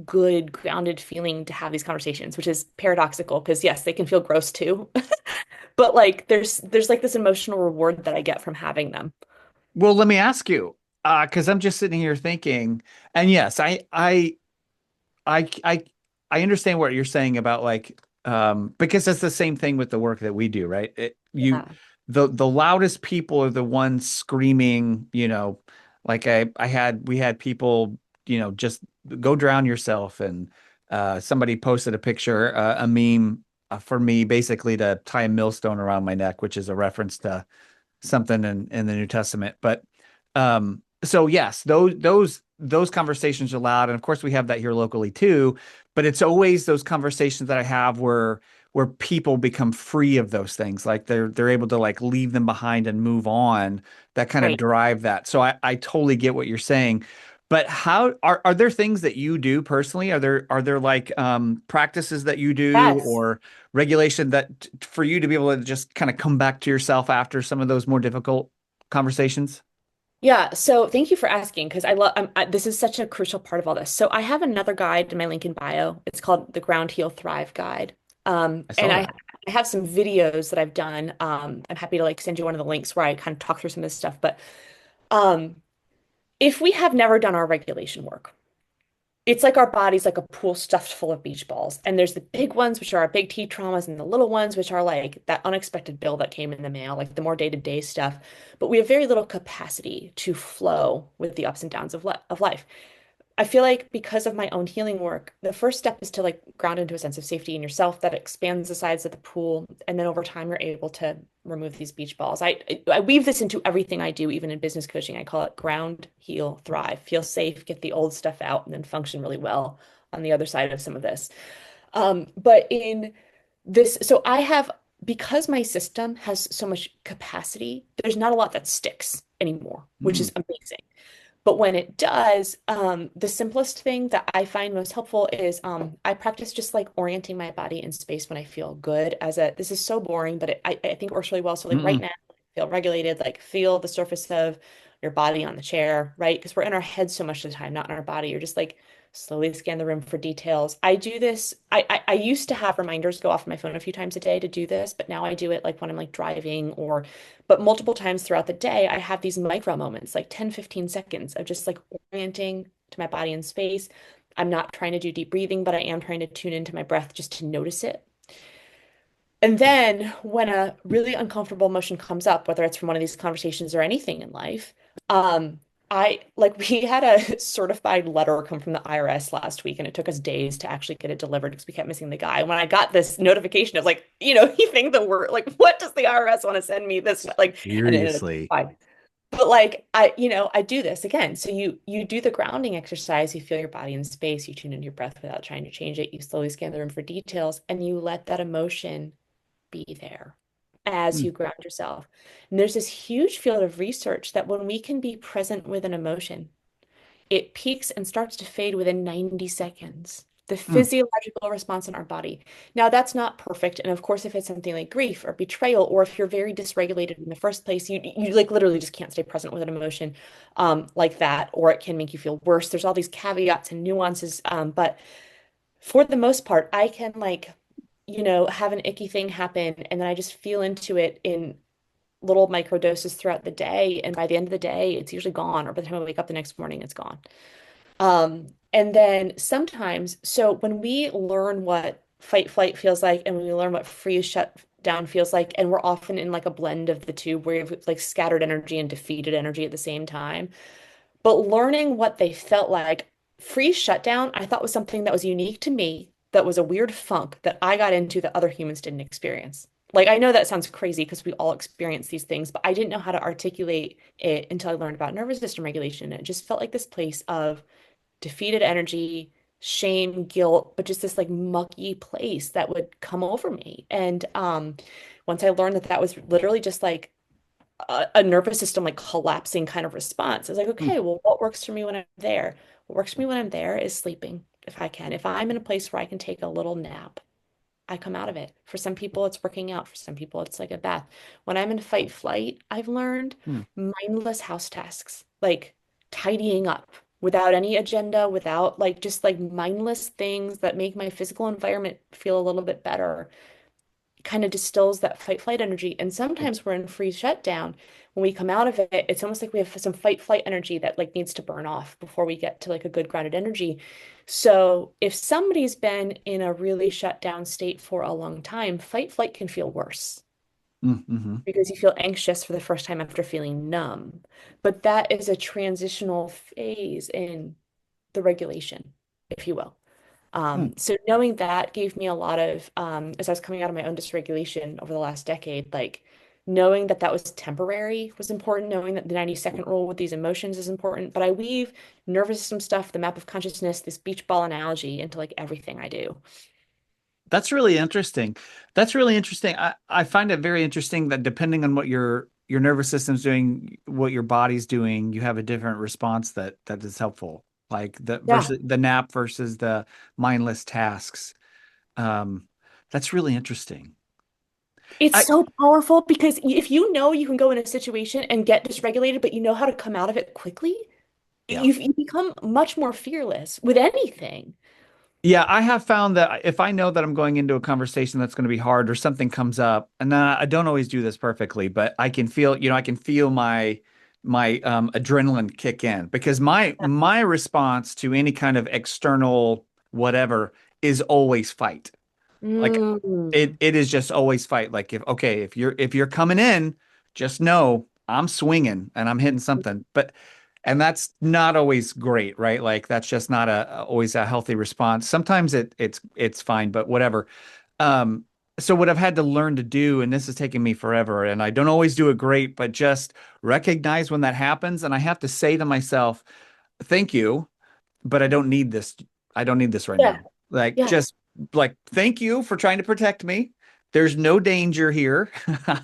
good, grounded feeling to have these conversations, which is paradoxical because yes, they can feel gross too. But like there's like this emotional reward that I get from having them. Well, let me ask you. Because I'm just sitting here thinking, and yes, I I understand what you're saying about like because it's the same thing with the work that we do, right? Yeah, The loudest people are the ones screaming, like we had people, just go drown yourself, and somebody posted a picture, a meme for me basically to tie a millstone around my neck, which is a reference to something in the New Testament. But so yes, those conversations are loud, and of course we have that here locally too. But it's always those conversations that I have where people become free of those things, like they're able to like leave them behind and move on. That kind of right. drive that. So I totally get what you're saying. But how are there things that you do personally? Are there like practices that you do Yes. or regulation that for you to be able to just kind of come back to yourself after some of those more difficult conversations? Yeah, so thank you for asking because this is such a crucial part of all this. So I have another guide in my link in bio. It's called the Ground Heal Thrive Guide. I And saw that. I have some videos that I've done. I'm happy to like send you one of the links where I kind of talk through some of this stuff. But um, if we have never done our regulation work, it's like our body's like a pool stuffed full of beach balls. And there's the big ones, which are our big T traumas, and the little ones, which are like that unexpected bill that came in the mail, like the more day-to-day stuff. But we have very little capacity to flow with the ups and downs of life. I feel like because of my own healing work, the first step is to like ground into a sense of safety in yourself that expands the size of the pool. And then over time, you're able to remove these beach balls. I weave this into everything I do, even in business coaching. I call it ground, heal, thrive. Feel safe, get the old stuff out, and then function really well on the other side of some of this. But in this, so I have, because my system has so much capacity, there's not a lot that sticks anymore, which Mm, is amazing. But when it does, the simplest thing that I find most helpful is I practice just like orienting my body in space when I feel good. This is so boring, but I think it works really well. So like right mm, now, feel regulated, like feel the surface of your body on the chair, right? Because we're in our head so much of the time, not in our body. You're just like slowly scan the room for details. I do this. I used to have reminders go off my phone a few times a day to do this, but now I do it like when I'm like driving or but multiple times throughout the day, I have these micro moments, like 10, 15 seconds of just like orienting to my body in space. I'm not trying to do deep breathing, but I am trying to tune into my breath just to notice it. And then when a really uncomfortable emotion comes up, whether it's from one of these conversations or anything in life, um, I like we had a certified letter come from the IRS last week, and it took us days to actually get it delivered because we kept missing the guy. When I got this notification, I was like, you think the word like, what does the IRS want to send me this like? And it ended up seriously. fine. But like I do this again. So you do the grounding exercise, you feel your body in space, you tune into your breath without trying to change it, you slowly scan the room for details, and you let that emotion be there as Mm, you ground yourself. And there's this huge field of research that when we can be present with an emotion, it peaks and starts to fade within 90 seconds. The mm, physiological response in our body. Now, that's not perfect. And of course, if it's something like grief or betrayal, or if you're very dysregulated in the first place, you like literally just can't stay present with an emotion like that, or it can make you feel worse. There's all these caveats and nuances. But for the most part, I can like have an icky thing happen and then I just feel into it in little micro doses throughout the day. And by the end of the day, it's usually gone. Or by the time I wake up the next morning, it's gone. And then sometimes, so when we learn what fight flight feels like and when we learn what freeze shut down feels like, and we're often in like a blend of the two where we have like scattered energy and defeated energy at the same time. But learning what they felt like, freeze shutdown, I thought was something that was unique to me, that was a weird funk that I got into that other humans didn't experience. Like, I know that sounds crazy because we all experience these things, but I didn't know how to articulate it until I learned about nervous system regulation. It just felt like this place of defeated energy, shame, guilt, but just this like mucky place that would come over me. And once I learned that that was literally just like a nervous system like collapsing kind of response. I was like, mm, okay, well, what works for me when I'm there? What works for me when I'm there is sleeping if I can. If I'm in a place where I can take a little nap, I come out of it. For some people, it's working out. For some people, it's like a bath. When I'm in fight flight, I've learned mm, mindless house tasks, like tidying up without any agenda, without like just like mindless things that make my physical environment feel a little bit better it kind of distills that fight flight energy. And sometimes we're in freeze shutdown. When we come out of it, it's almost like we have some fight flight energy that like needs to burn off before we get to like a good grounded energy. So if somebody's been in a really shut down state for a long time, fight flight can feel worse Mm-hmm. because you feel anxious for the first time after feeling numb. But that is a transitional phase in the regulation, if you will. So knowing that gave me a lot of, as I was coming out of my own dysregulation over the last decade, like knowing that that was temporary was important, knowing that the 90-second rule with these emotions is important. But I weave nervous system stuff, the map of consciousness, this beach ball analogy into like everything I do. That's really interesting. That's really interesting. I find it very interesting that depending on what your nervous system's doing, what your body's doing, you have a different response that is helpful. Like the Yeah. versus the nap versus the mindless tasks. Um, that's really interesting. It's I so powerful because if you know you can go in a situation and get dysregulated, but you know how to come out of it quickly, Yeah. you become much more fearless with anything. Yeah, I have found that if I know that I'm going into a conversation that's going to be hard or something comes up, and I don't always do this perfectly, but I can feel, I can feel my adrenaline kick in because my response to any kind of external whatever is always fight. Like it Mm. it is just always fight. Like if you're coming in, just know I'm swinging and I'm hitting something. And that's not always great, right? Like that's just not always a healthy response. Sometimes it's fine, but whatever. Um, so what I've had to learn to do, and this is taking me forever, and I don't always do it great, but just recognize when that happens, and I have to say to myself, "Thank you, but I don't need this. I don't need this right Yeah, now." Like yeah. just like thank you for trying to protect me. There's no danger here.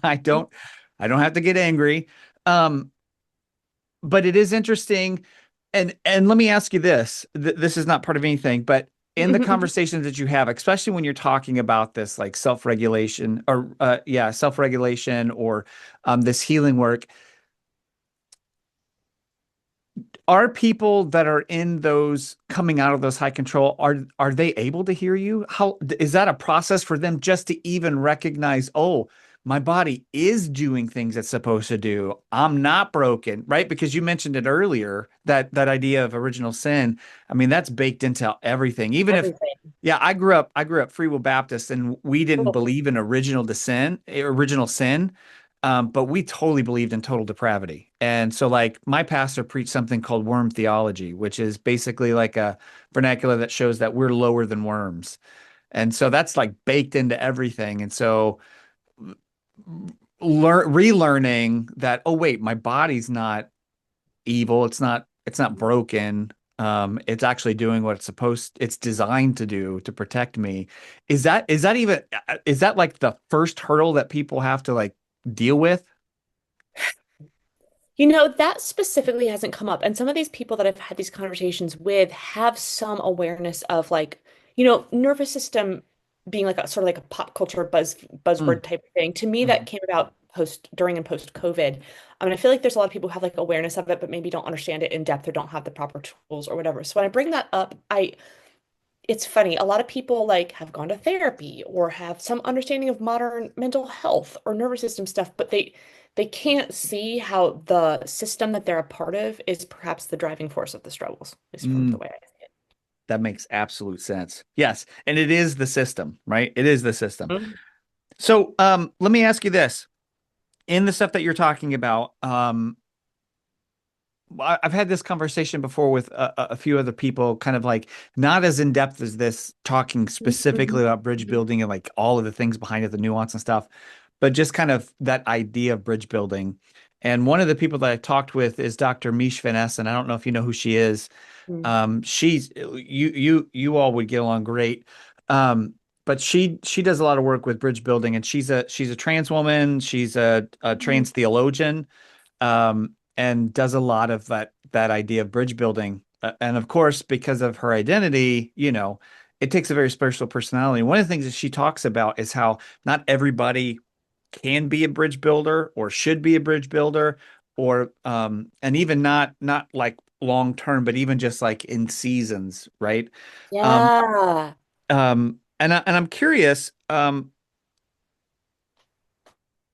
I don't I don't have to get angry. Um, but it is interesting. And let me ask you this. This is not part of anything, but in the conversations that you have, especially when you're talking about this like self-regulation or self-regulation or this healing work, are people that are in those coming out of those high control are they able to hear you? How is that a process for them just to even recognize, oh, my body is doing things it's supposed to do. I'm not broken, right? Because you mentioned it earlier, that idea of original sin. I mean, that's baked into everything. Even if Everything. yeah, I grew up Free Will Baptist and we didn't Oh, believe in original sin. But we totally believed in total depravity. And so, like, my pastor preached something called worm theology, which is basically like a vernacular that shows that we're lower than worms. And so that's like baked into everything. And so, relearning that, oh, wait, my body's not evil. It's not broken. It's actually doing what it's designed to do to protect me. Is that like the first hurdle that people have to like deal with? that specifically hasn't come up. And some of these people that I've had these conversations with have some awareness of like, nervous system being like a sort of like a pop culture Mm, buzzword type of thing. To me, that mhm. came about during and post COVID. I mean, I feel like there's a lot of people who have like awareness of it, but maybe don't understand it in depth or don't have the proper tools or whatever. So when I bring that up, it's funny. A lot of people like have gone to therapy or have some understanding of modern mental health or nervous system stuff, but they can't see how the system that they're a part of is perhaps the driving force of the struggles, is from the Mm, way I see it. that makes absolute sense. Yes, and it is the system, right? It is the system. Mhm. So, let me ask you this. In the stuff that you're talking about, I've had this conversation before with a few other people, kind of like not as in depth as this, talking Mhm. specifically about bridge Mhm. building and like all of the things behind it, the nuance and stuff, but just kind of that idea of bridge building. And one of the people that I talked with is Dr. Mish Van Essen. I don't know if you know who she is. She's you all would get along great. But she does a lot of work with bridge building, and she's a trans woman. She's a Mhm. trans theologian, and does a lot of that idea of bridge building. And of course, because of her identity, it takes a very special personality. One of the things that she talks about is how not everybody can be a bridge builder or should be a bridge builder, or and even not like long term, but even just like in seasons, right? Um, Yeah. and I'm curious.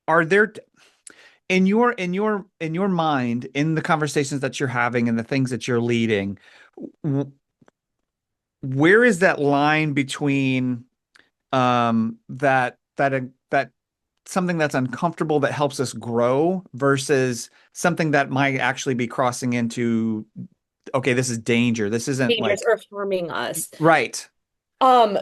are there in your mind, in the conversations that you're having and the things that you're leading, w- where is that line between that something that's uncomfortable that helps us grow versus something that might actually be crossing into, okay, this is danger. This isn't Dangerous like or harming us. right.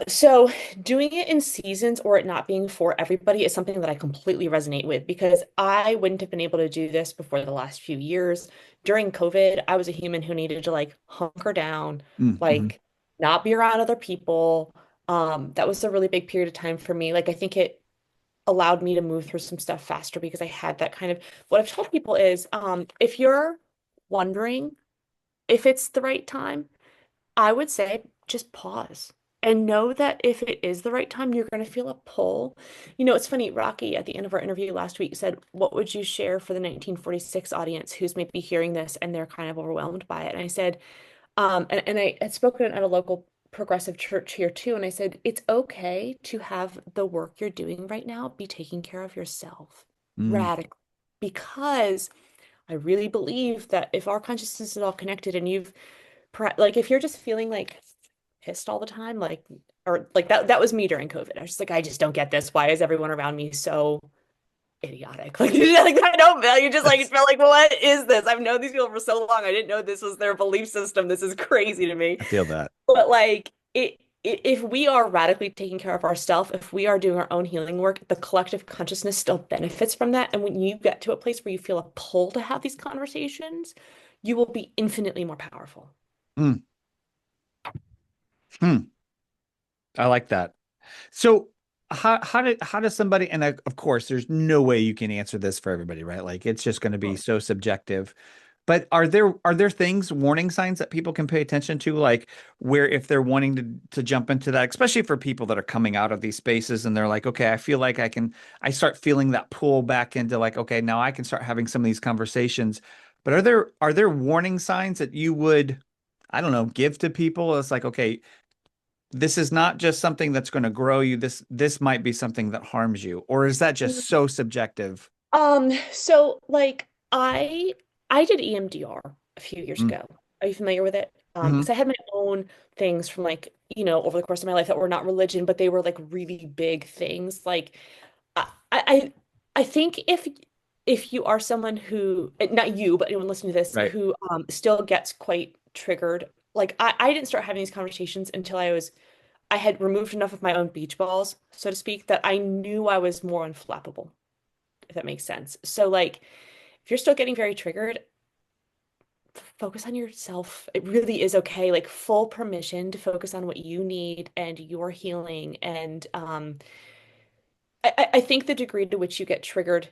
So doing it in seasons or it not being for everybody is something that I completely resonate with because I wouldn't have been able to do this before the last few years. During COVID, I was a human who needed to like hunker down, Mm-hmm. like not be around other people. That was a really big period of time for me. Like I think it allowed me to move through some stuff faster because I had that kind of what I've told people is if you're wondering if it's the right time, I would say just pause and know that if it is the right time, you're going to feel a pull. You know, it's funny, Rocky, at the end of our interview last week said, what would you share for the 1946 audience who's maybe hearing this and they're kind of overwhelmed by it? And I said, and I had spoken at a local progressive church here too, and I said, it's okay to have the work you're doing right now be taking care of yourself Mm. radically. Because I really believe that if our consciousness is all connected and like if you're just feeling like pissed all the time, like or like that was me during COVID. I was just like, I just don't get this. Why is everyone around me so idiotic? Like, like I don't feel you just like That's, feel like, what is this? I've known these people for so long. I didn't know this was their belief system. This is crazy to me. I feel that. But like if we are radically taking care of ourselves, if we are doing our own healing work, the collective consciousness still benefits from that. And when you get to a place where you feel a pull to have these conversations, you will be infinitely more powerful. Mm. Hmm. I like that. So how does somebody, and of course there's no way you can answer this for everybody, right? Like it's just going to be so subjective. But are there things, warning signs that people can pay attention to, like where if they're wanting to jump into that, especially for people that are coming out of these spaces and they're like, okay, I feel like I start feeling that pull back into like, okay, now I can start having some of these conversations. But are there warning signs that you would, I don't know, give to people? It's like, okay, this is not just something that's going to grow you. This might be something that harms you, or is that just so subjective? So like I did EMDR a few years Mm. ago. Are you familiar with it? Hmm. Because I had my own things from like, over the course of my life that were not religion, but they were like really big things. Like I I I think if you are someone who not you, but anyone listening to this Right. who still gets quite triggered, like I didn't start having these conversations until I had removed enough of my own beach balls, so to speak, that I knew I was more unflappable, if that makes sense. So like if you're still getting very triggered, focus on yourself. It really is okay. Like full permission to focus on what you need and your healing. And I think the degree to which you get triggered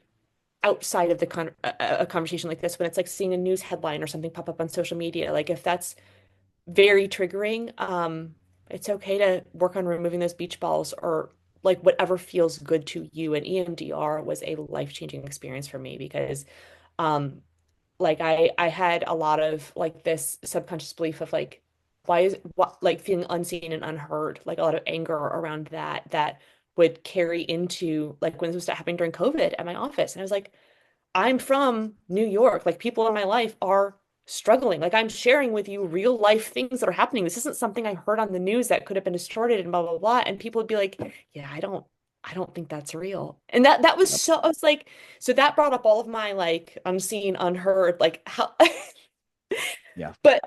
outside of a conversation like this, when it's like seeing a news headline or something pop up on social media, like if that's very triggering, it's okay to work on removing those beach balls or like whatever feels good to you. And EMDR was a life-changing experience for me because um like I had a lot of like this subconscious belief of like why is what like feeling unseen and unheard, like a lot of anger around that would carry into like when this was happening during COVID at my office. And I was like, I'm from New York. Like people in my life are struggling. Like I'm sharing with you real life things that are happening. This isn't something I heard on the news that could have been distorted and blah blah blah. And people would be like, "Yeah, I don't think that's real." And that was Yep. so I was like, so that brought up all of my like unseen, unheard, like how Yeah. but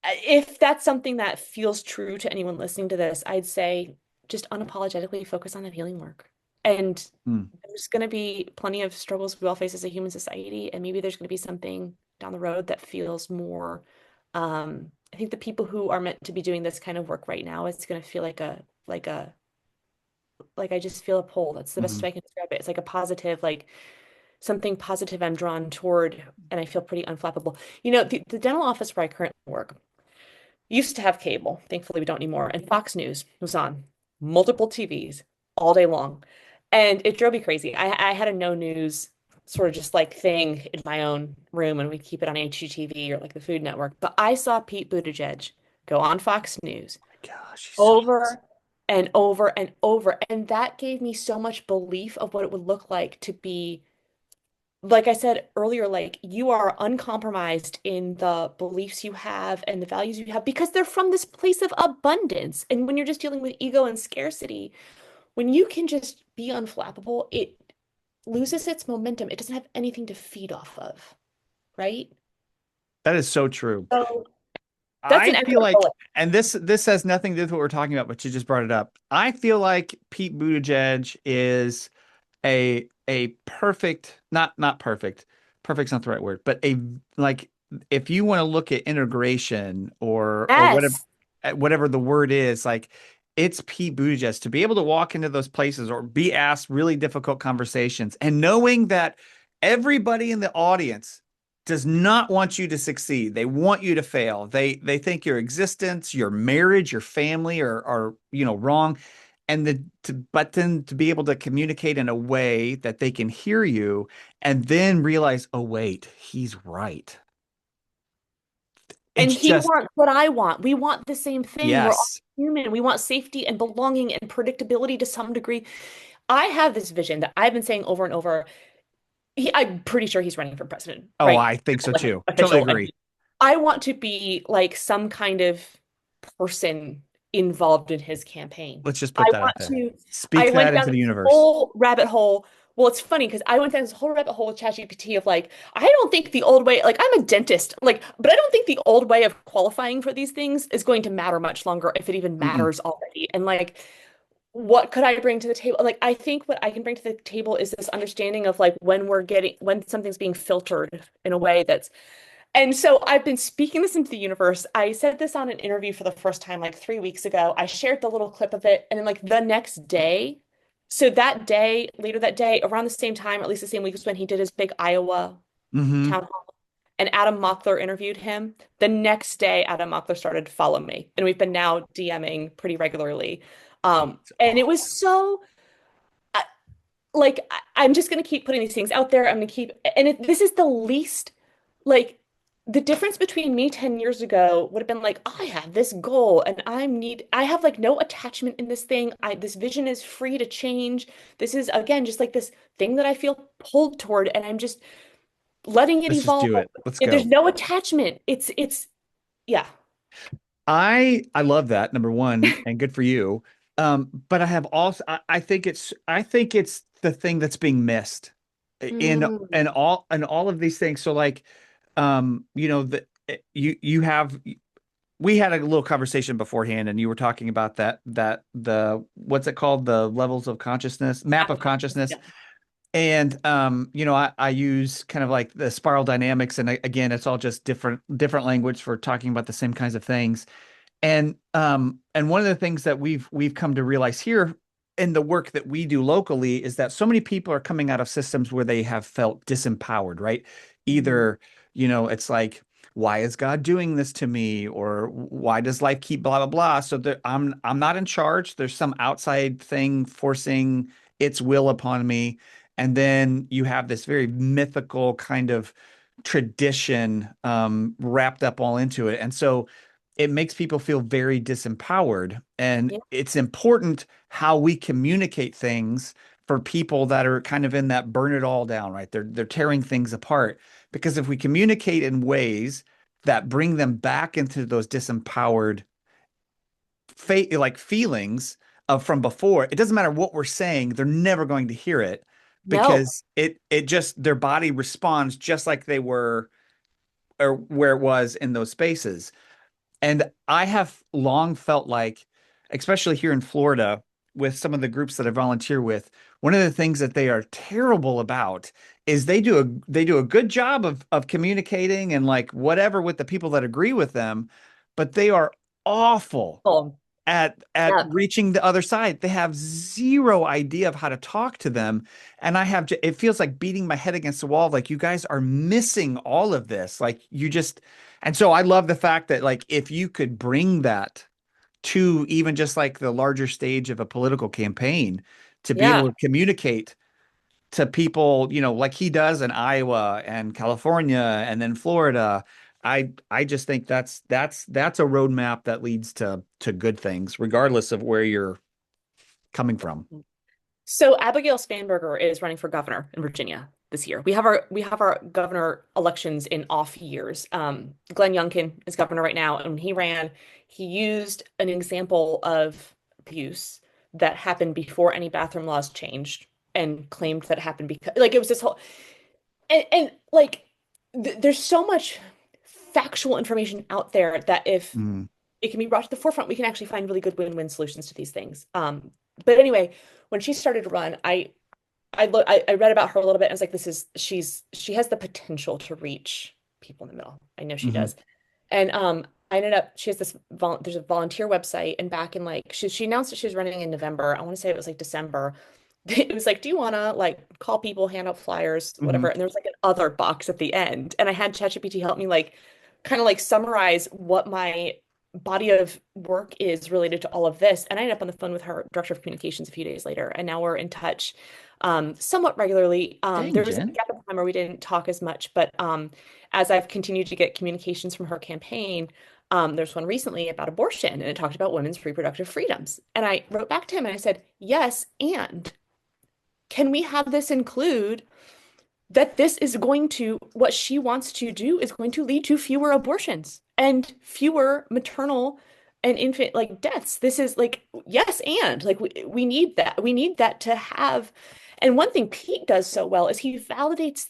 if that's something that feels true to anyone listening to this, I'd say just unapologetically focus on the healing work. And Mm. there's going to be plenty of struggles we all face as a human society, and maybe there's going to be something down the road that feels more. I think the people who are meant to be doing this kind of work right now, it's going to feel like I just feel a pull. That's the best Mhm. way I can describe it. It's like a positive, like something positive I'm drawn toward, and I feel pretty unflappable. The dental office where I currently work used to have cable. Thankfully, we don't anymore. And Fox News was on multiple TVs all day long. And it drove me crazy. I had a no news sort of just like thing in my own room, and we'd keep it on HGTV or like the Food Network. But I saw Pete Buttigieg go on Fox News Gosh, he's so over awesome. and over and over. And that gave me so much belief of what it would look like to be, like I said earlier, like you are uncompromised in the beliefs you have and the values you have because they're from this place of abundance. And when you're just dealing with ego and scarcity, when you can just be unflappable, it loses its momentum. It doesn't have anything to feed off of, right? That is so true. So that's an I feel excellent like, bullet. and this has nothing to do with what we're talking about, but you just brought it up. I feel like Pete Buttigieg is a perfect, not perfect, perfect's not the right word, but a like if you want to look at integration or whatever Yes. whatever the word is, like it's Pete Buttigieg to be able to walk into those places or be asked really difficult conversations and knowing that everybody in the audience does not want you to succeed. They want you to fail. They think your existence, your marriage, your family are wrong. And but then to be able to communicate in a way that they can hear you and then realize, oh wait, he's right. And It's he just wants what I want. We want the same thing. We're all yes. human. We want safety and belonging and predictability to some degree. I have this vision that I've been saying over and over. I'm pretty sure he's running for president, Oh, right? I think so Like too. Totally official. agree. I want to be like some kind of person involved in his campaign. Let's just I put that out want there. to, I Speak went that down into the this universe. whole rabbit hole. Well, it's funny because I went down this whole rabbit hole with ChatGPT of like, I don't think the old way, like I'm a dentist, like, but I don't think the old way of qualifying for these things is going to matter much longer if it even Mm-mm. matters already. And like, what could I bring to the table? Like, I think what I can bring to the table is this understanding of like when something's being filtered in a way that's, and so I've been speaking this into the universe. I said this on an interview for the first time like 3 weeks ago. I shared the little clip of it, and then like the next day, so that day, later that day, around the same time, or at least the same week, was when he did his big Iowa Hmm. town hall, and Adam Mockler interviewed him. The next day, Adam Mockler started to follow me, and we've been now DMing pretty regularly. It's And it was awesome. so like I'm just gonna keep putting these things out there. I'm gonna keep, and this is the least like the difference between me 10 years ago would have been like, I have this goal and I have like no attachment in this thing. This vision is free to change. This is again just like this thing that I feel pulled toward and I'm just letting it Let's just evolve. do it. Let's There's go. no attachment. Yeah. I love that, number one, and good for you. But I have also I think it's the thing that's being missed in Mm, all of these things. So like the you have we had a little conversation beforehand and you were talking about that the what's it called? The levels of consciousness, map of consciousness. yeah. And I use kind of like the spiral dynamics, and again, it's all just different language for talking about the same kinds of things. And one of the things that we've come to realize here in the work that we do locally is that so many people are coming out of systems where they have felt disempowered, right? Mhm. Either, it's like, why is God doing this to me? Or why does life keep blah blah blah? So that I'm not in charge. There's some outside thing forcing its will upon me. And then you have this very mythical kind of tradition wrapped up all into it. And so it makes people feel very disempowered. And Yeah. it's important how we communicate things for people that are kind of in that burn it all down, right? They're tearing things apart. Because if we communicate in ways that bring them back into those disempowered like feelings of from before, it doesn't matter what we're saying, they're never going to hear it No. because it just their body responds just like they were or where it was in those spaces. And I have long felt like, especially here in Florida, with some of the groups that I volunteer with, one of the things that they are terrible about is they do a good job of communicating and like whatever with the people that agree with them, but they are awful Oh, at yeah. reaching the other side. They have zero idea of how to talk to them. And it feels like beating my head against the wall. Like you guys are missing all of this. And so I love the fact that like, if you could bring that to even just like the larger stage of a political campaign to be able Yeah. to communicate to people, like he does in Iowa and California and then Florida. I just think that's a roadmap that leads to good things, regardless of where you're. coming from? So Abigail Spanberger is running for governor in Virginia this year. We have our governor elections in off years. Glenn Youngkin is governor right now, and when he ran, he used an example of abuse that happened before any bathroom laws changed, and claimed that it happened because like it was this whole and like there's so much factual information out there that if Mm. it can be brought to the forefront, we can actually find really good win-win solutions to these things. But anyway, when she started to run, I read about her a little bit and I was like, she has the potential to reach people in the middle. I know she Hmm. does. And I ended up she has this there's a volunteer website, and back in like she announced that she was running in November. I want to say it was like December. It was like, do you want to like call people, hand out flyers, Hmm. whatever? And there was like an other box at the end. And I had ChatGPT help me like kind of like summarize what my body of work is related to all of this. And I ended up on the phone with her director of communications a few days later. And now we're in touch somewhat regularly. Dang, There was a Jen. gap of time where we didn't talk as much, but as I've continued to get communications from her campaign, there's one recently about abortion, and it talked about women's reproductive freedoms. And I wrote back to him and I said, yes, and can we have this include that this is going to, what she wants to do is going to lead to fewer abortions and fewer maternal and infant like deaths. This is like, yes, and like we need that. We need that to have. And one thing Pete does so well is he validates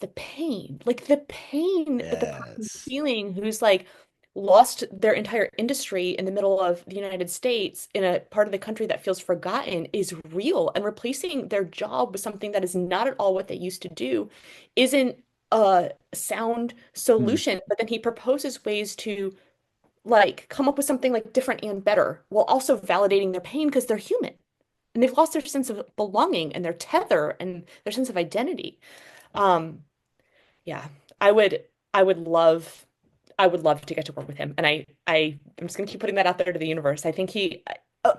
like the pain that the person's Yes. feeling who's like lost their entire industry in the middle of the United States in a part of the country that feels forgotten is real. And replacing their job with something that is not at all what they used to do isn't a sound Mm. solution, but then he proposes ways to like come up with something like different and better while also validating their pain because they're human and they've lost their sense of belonging and their tether and their sense of identity. Um, yeah, I would I would love I would love to get to work with him. And I'm just gonna keep putting that out there to the universe. I think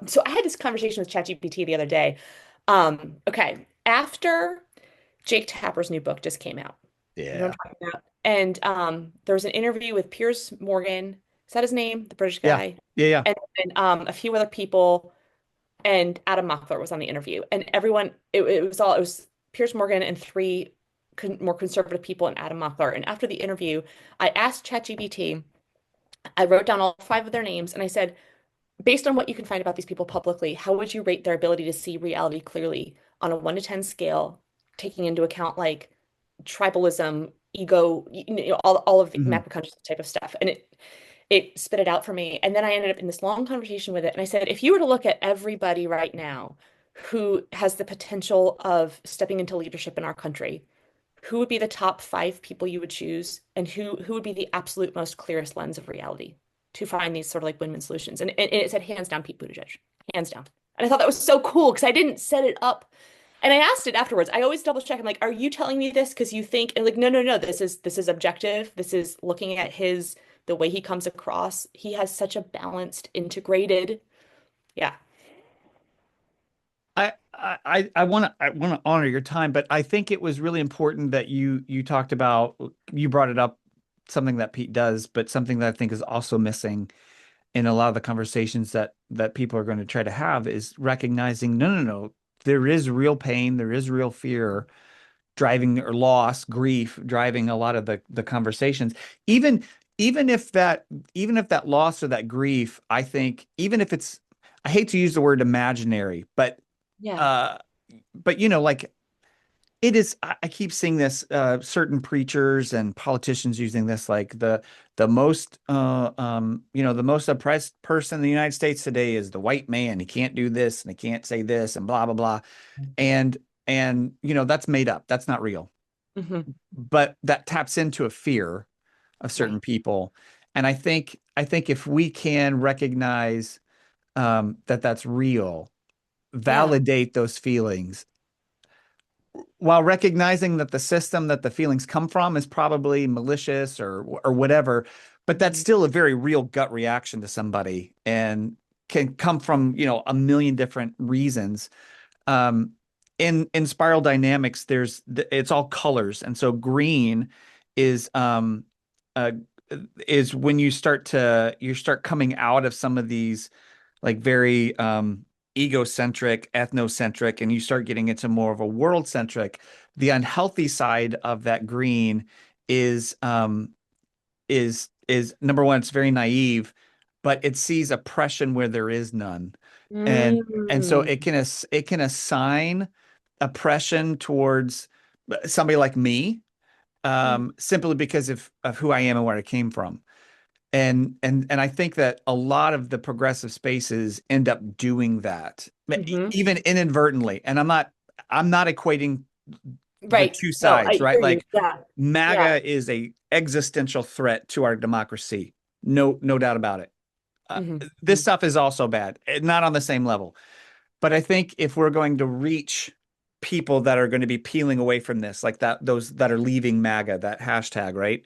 so I had this conversation with ChatGPT the other day. Okay, after Jake Tapper's new book just came out. You know what Yeah. I'm talking about? And there was an interview with Piers Morgan. Is that his name? The British Yeah. guy? Yeah. Yeah. And then a few other people, and Adam Mockler was on the interview. And everyone, it was Piers Morgan and three more conservative people and Adam Mockler. And after the interview, I asked ChatGPT, I wrote down all five of their names, and I said, based on what you can find about these people publicly, how would you rate their ability to see reality clearly on a 1 to 10 scale, taking into account like tribalism, ego, all of the Hmm. map of consciousness type of stuff. And it spit it out for me. And then I ended up in this long conversation with it. And I said, if you were to look at everybody right now who has the potential of stepping into leadership in our country, who would be the top five people you would choose, and who would be the absolute most clearest lens of reality to find these sort of like win-win solutions? And it said hands down Pete Buttigieg, hands down. And I thought that was so cool because I didn't set it up. And I asked it afterwards. I always double check. I'm like, are you telling me this because you think? And like, no, no, no. This is objective. This is looking at the way he comes across. He has such a balanced, integrated. Yeah. I want to honor your time, but I think it was really important that you talked about, you brought it up, something that Pete does, but something that I think is also missing in a lot of the conversations that people are going to try to have is recognizing, no, no, no, there is real pain, there is real fear driving, or loss, grief driving a lot of the conversations. Even even if that even if that loss or that grief, I think, even if it's, I hate to use the word imaginary, Yeah. uh like, it is, I keep seeing this, certain preachers and politicians using this, like the most the most oppressed person in the United States today is the white man. He can't do this and he can't say this and blah blah blah. And that's made up. That's not real. Hmm. But that taps into a fear of certain Right. people. And I think if we can recognize that that's real, Yeah. validate those feelings while recognizing that the system that the feelings come from is probably malicious or whatever, but that's Mhm. still a very real gut reaction to somebody and can come from, a million different reasons. Um, in spiral dynamics, it's all colors, and so green is uh is when you start coming out of some of these like very egocentric, ethnocentric, and you start getting into more of a world centric, the unhealthy side of that green is is number one, it's very naive, but it sees oppression where there is none. And so Mm, it can assign oppression towards somebody like me, mm, simply because of who I am and where I came from. And I think that a lot of the progressive spaces end up doing that, hmm. even inadvertently. And I'm not equating the Right. two No, sides, I right? hear you. Like Yeah. Yeah. MAGA is a existential threat to our democracy. No doubt about it. This Hmm. stuff is also bad, not on the same level. But I think if we're going to reach people that are going to be peeling away from this, like that, those that are leaving MAGA, that hashtag, right?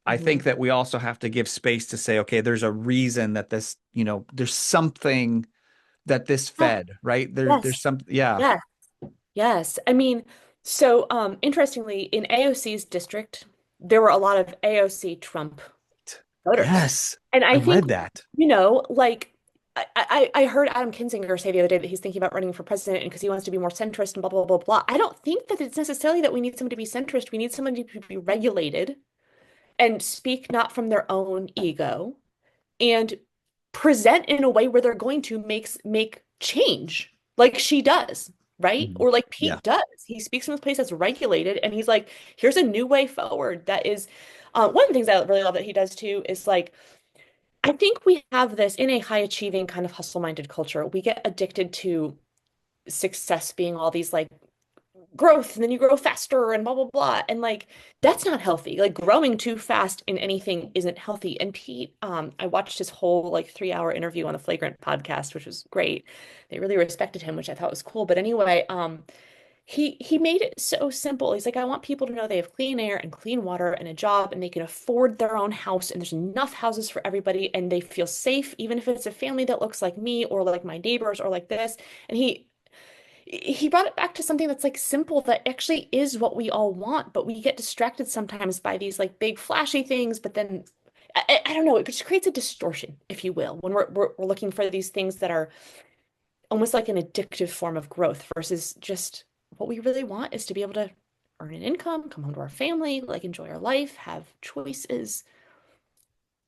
I Hmm. think that we also have to give space to say, okay, there's a reason that this, there's something that this Yeah. fed, right? There's Yes. some, yeah. Yes. Yes. I mean, so interestingly, in AOC's district, there were a lot of AOC Trump voters. Yes, And I I think, read that. like I heard Adam Kinzinger say the other day that he's thinking about running for president and because he wants to be more centrist and blah blah blah blah. I don't think that it's necessarily that we need someone to be centrist. We need someone to be regulated and speak not from their own ego and present in a way where they're going to make change like she does, right? Mhm. Or like Yeah. Pete does. He speaks from a place that's regulated and he's like, here's a new way forward that is one of the things I really love that he does too is like I think we have this in a high achieving kind of hustle-minded culture. We get addicted to success being all these like growth and then you grow faster and blah blah blah and like that's not healthy. Like growing too fast in anything isn't healthy. And Pete, I watched his whole like 3 hour interview on the Flagrant podcast, which was great. They really respected him, which I thought was cool. But anyway, he made it so simple. He's like, I want people to know they have clean air and clean water and a job and they can afford their own house and there's enough houses for everybody and they feel safe, even if it's a family that looks like me or like my neighbors or like this. And he brought it back to something that's like simple that actually is what we all want, but we get distracted sometimes by these like big flashy things, but then I don't know, it just creates a distortion, if you will, when we're looking for these things that are almost like an addictive form of growth versus just what we really want is to be able to earn an income, come home to our family, like enjoy our life, have choices.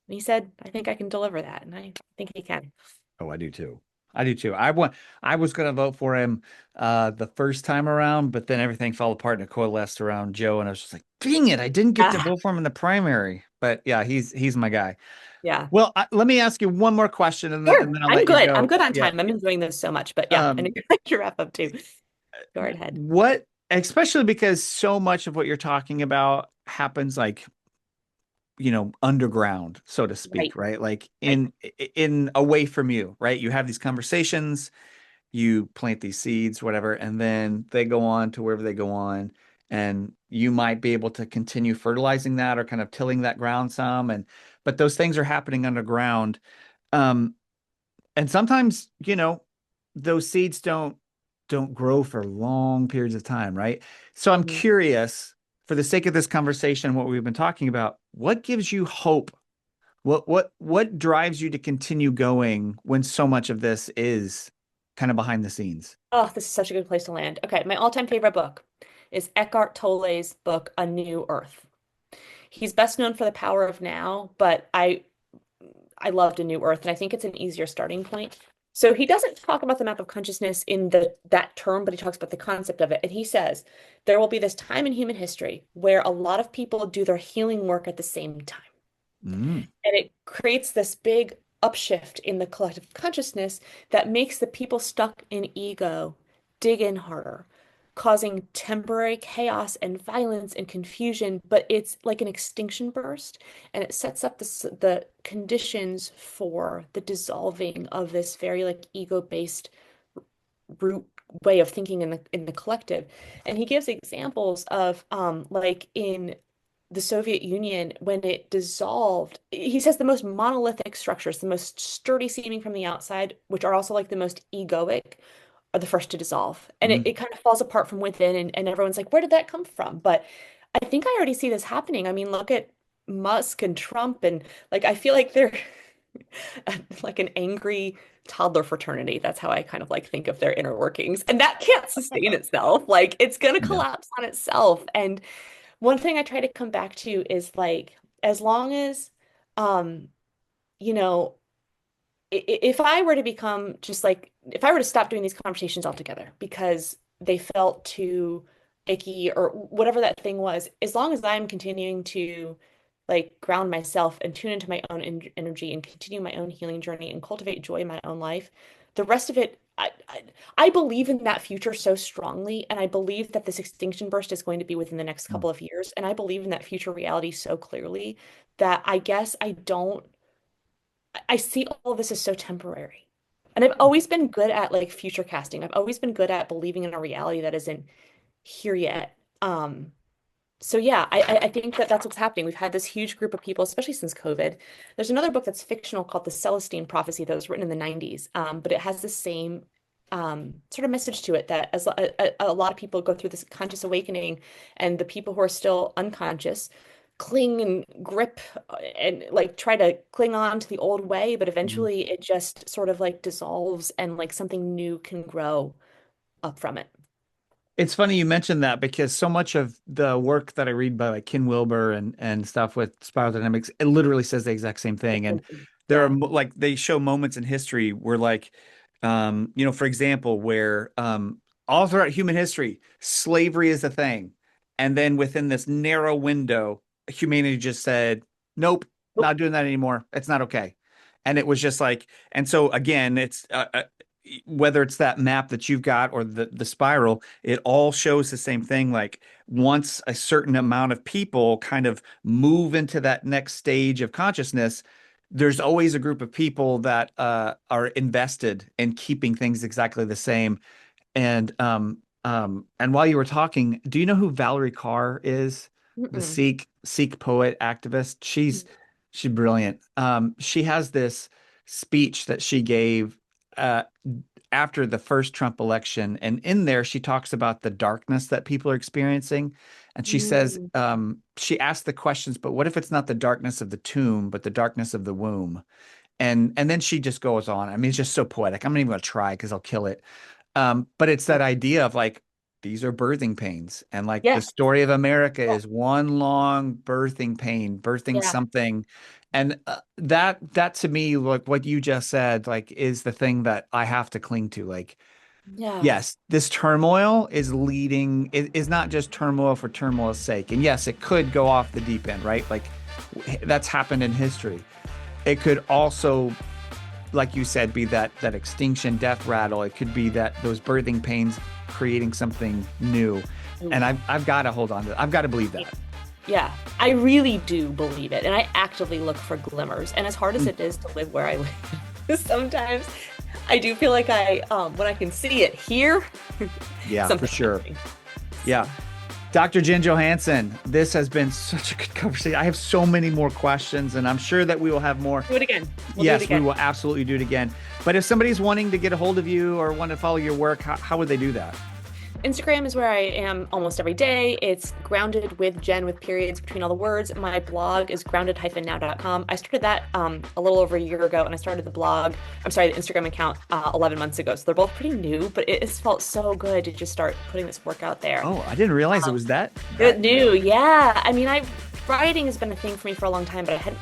And he said, I think I can deliver that, and I think he can. Oh, I do too. I do too. I was going to vote for him the first time around, but then everything fell apart and it coalesced around Joe, and I was just like, "Dang it, I didn't get to Yeah. vote for him in the primary." But yeah, he's my guy. Yeah. Well, let me ask you one more question, and Sure. then I'll I'm let you good. I'm go. good on Yeah. time. I'm enjoying this so much. But yeah, I know Um, you'd like to wrap up too. Go right ahead. what, especially because so much of what you're talking about happens like, underground, so to speak, Right. right? Like Right. in away from you, right? You have these conversations, you plant these seeds, whatever, and then they go on to wherever they go on. And you might be able to continue fertilizing that or kind of tilling that ground some. But those things are happening underground. Um, and sometimes, those seeds don't grow for long periods of time, right? So I'm Mhm. curious, for the sake of this conversation, what we've been talking about, what gives you hope? What drives you to continue going when so much of this is kind of behind the scenes? Oh, this is such a good place to land. Okay, my all-time favorite book is Eckhart Tolle's book, A New Earth. He's best known for The Power of Now, but I loved A New Earth, and I think it's an easier starting point. So he doesn't talk about the map of consciousness in the that term, but he talks about the concept of it. And he says there will be this time in human history where a lot of people do their healing work at the same time. Mm, And it creates this big upshift in the collective consciousness that makes the people stuck in ego dig in harder, causing temporary chaos and violence and confusion. But it's like an extinction burst, and it sets up the conditions for the dissolving of this very like ego-based root way of thinking in the collective. And he gives examples of like in the Soviet Union when it dissolved. He says the most monolithic structures, the most sturdy seeming from the outside, which are also like the most egoic, are the first to dissolve. And mm. it kind of falls apart from within and everyone's like, where did that come from? But I think I already see this happening. I mean, look at Musk and Trump and like I feel like they're like an angry toddler fraternity. That's how I kind of like think of their inner workings. And that can't sustain itself. Like it's going to No. collapse on itself. And one thing I try to come back to is like, as long as, um, you know, if I were to become just like, if I were to stop doing these conversations altogether because they felt too icky or whatever that thing was, as long as I'm continuing to like ground myself and tune into my own energy and continue my own healing journey and cultivate joy in my own life, the rest of it, I believe in that future so strongly. And I believe that this extinction burst is going to be within the next Mm. couple of years. And I believe in that future reality so clearly that I guess I don't I see all of this as so temporary. And I've always been good at like future casting. I've always been good at believing in a reality that isn't here yet. So yeah, I think that that's what's happening. We've had this huge group of people, especially since COVID. There's another book that's fictional called The Celestine Prophecy that was written in the 90s, but it has the same sort of message to it that as a lot of people go through this conscious awakening, and the people who are still unconscious cling and grip and like try to cling on to the old way, but Mhm. eventually it just sort of like dissolves and like something new can grow up from it. It's funny you mentioned that because so much of the work that I read by like Ken Wilber and stuff with spiral dynamics, it literally says the exact same thing. And there are Yeah. like they show moments in history where like for example, where all throughout human history, slavery is a thing. And then within this narrow window, humanity just said, nope, Nope. not doing that anymore. It's not okay. And it was just like, and so again, it's whether it's that map that you've got or the spiral, it all shows the same thing. Like once a certain amount of people kind of move into that next stage of consciousness, there's always a group of people that are invested in keeping things exactly the same. And while you were talking, do you know who Valerie Carr is? The Mm-mm. Sikh poet activist. She's brilliant. She has this speech that she gave uh, after the first Trump election, and in there she talks about the darkness that people are experiencing, and she says Mm. she asked the questions, but what if it's not the darkness of the tomb, but the darkness of the womb? And then she just goes on. I mean, it's just so poetic. I'm not even gonna try because I'll kill it. But it's that idea of like these are birthing pains, and like the Yeah. story of America Yeah. is one long birthing pain, birthing Yeah. something, and that to me, like what you just said, like is the thing that I have to cling to. Like, Yeah. yes, this turmoil is leading, it is not just turmoil for turmoil's sake, and yes, it could go off the deep end, right? Like that's happened in history. It could also, like you said, be that extinction death rattle. It could be that those birthing pains creating something new. And Oof. I've got to hold on to it. I've got to believe that. Yeah, I really do believe it. And I actively look for glimmers. And as hard as Mm. it is to live where I live, sometimes I do feel like when I can see it here, Yeah, for something's sure. happening. Yeah. So, Dr. Jen Johannsen, this has been such a good conversation. I have so many more questions, and I'm sure that we will have more. do it again. We'll do it Yes, we again. will absolutely do it again. But if somebody's wanting to get a hold of you or want to follow your work, how would they do that? Instagram is where I am almost every day. It's grounded with Jen with periods between all the words. My blog is grounded-now.com. I started that a little over a year ago, and I started the blog, I'm sorry, the Instagram account 11 months ago. So they're both pretty new, but it has felt so good to just start putting this work out there. Oh, I didn't realize it was that Good new. new, yeah. I mean, writing has been a thing for me for a long time, but I hadn't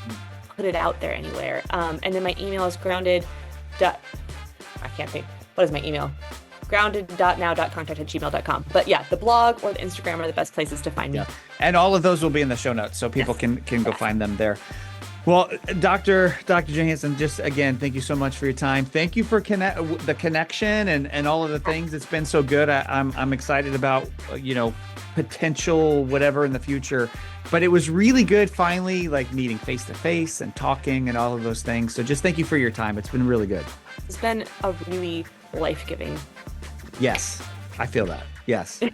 put it out there anywhere. And then my email is grounded. Dot, I can't think. What is my email? Grounded.now.contact@gmail.com. But yeah, the blog or the Instagram are the best places to find me. Yeah. And all of those will be in the show notes so people Yes. can go Yes. find them there. Well, Dr. Johannsen, just again, thank you so much for your time. Thank you for the connection and all of the things. It's been so good. I'm excited about potential whatever in the future. But it was really good finally like meeting face to face and talking and all of those things. So just thank you for your time. It's been really good. It's been a really life-giving. Yes, I feel that. Yes. Talk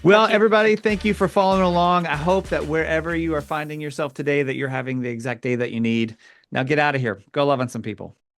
Well, to you. everybody, thank you for following along. I hope that wherever you are finding yourself today, that you're having the exact day that you need. Now get out of here. Go love on some people.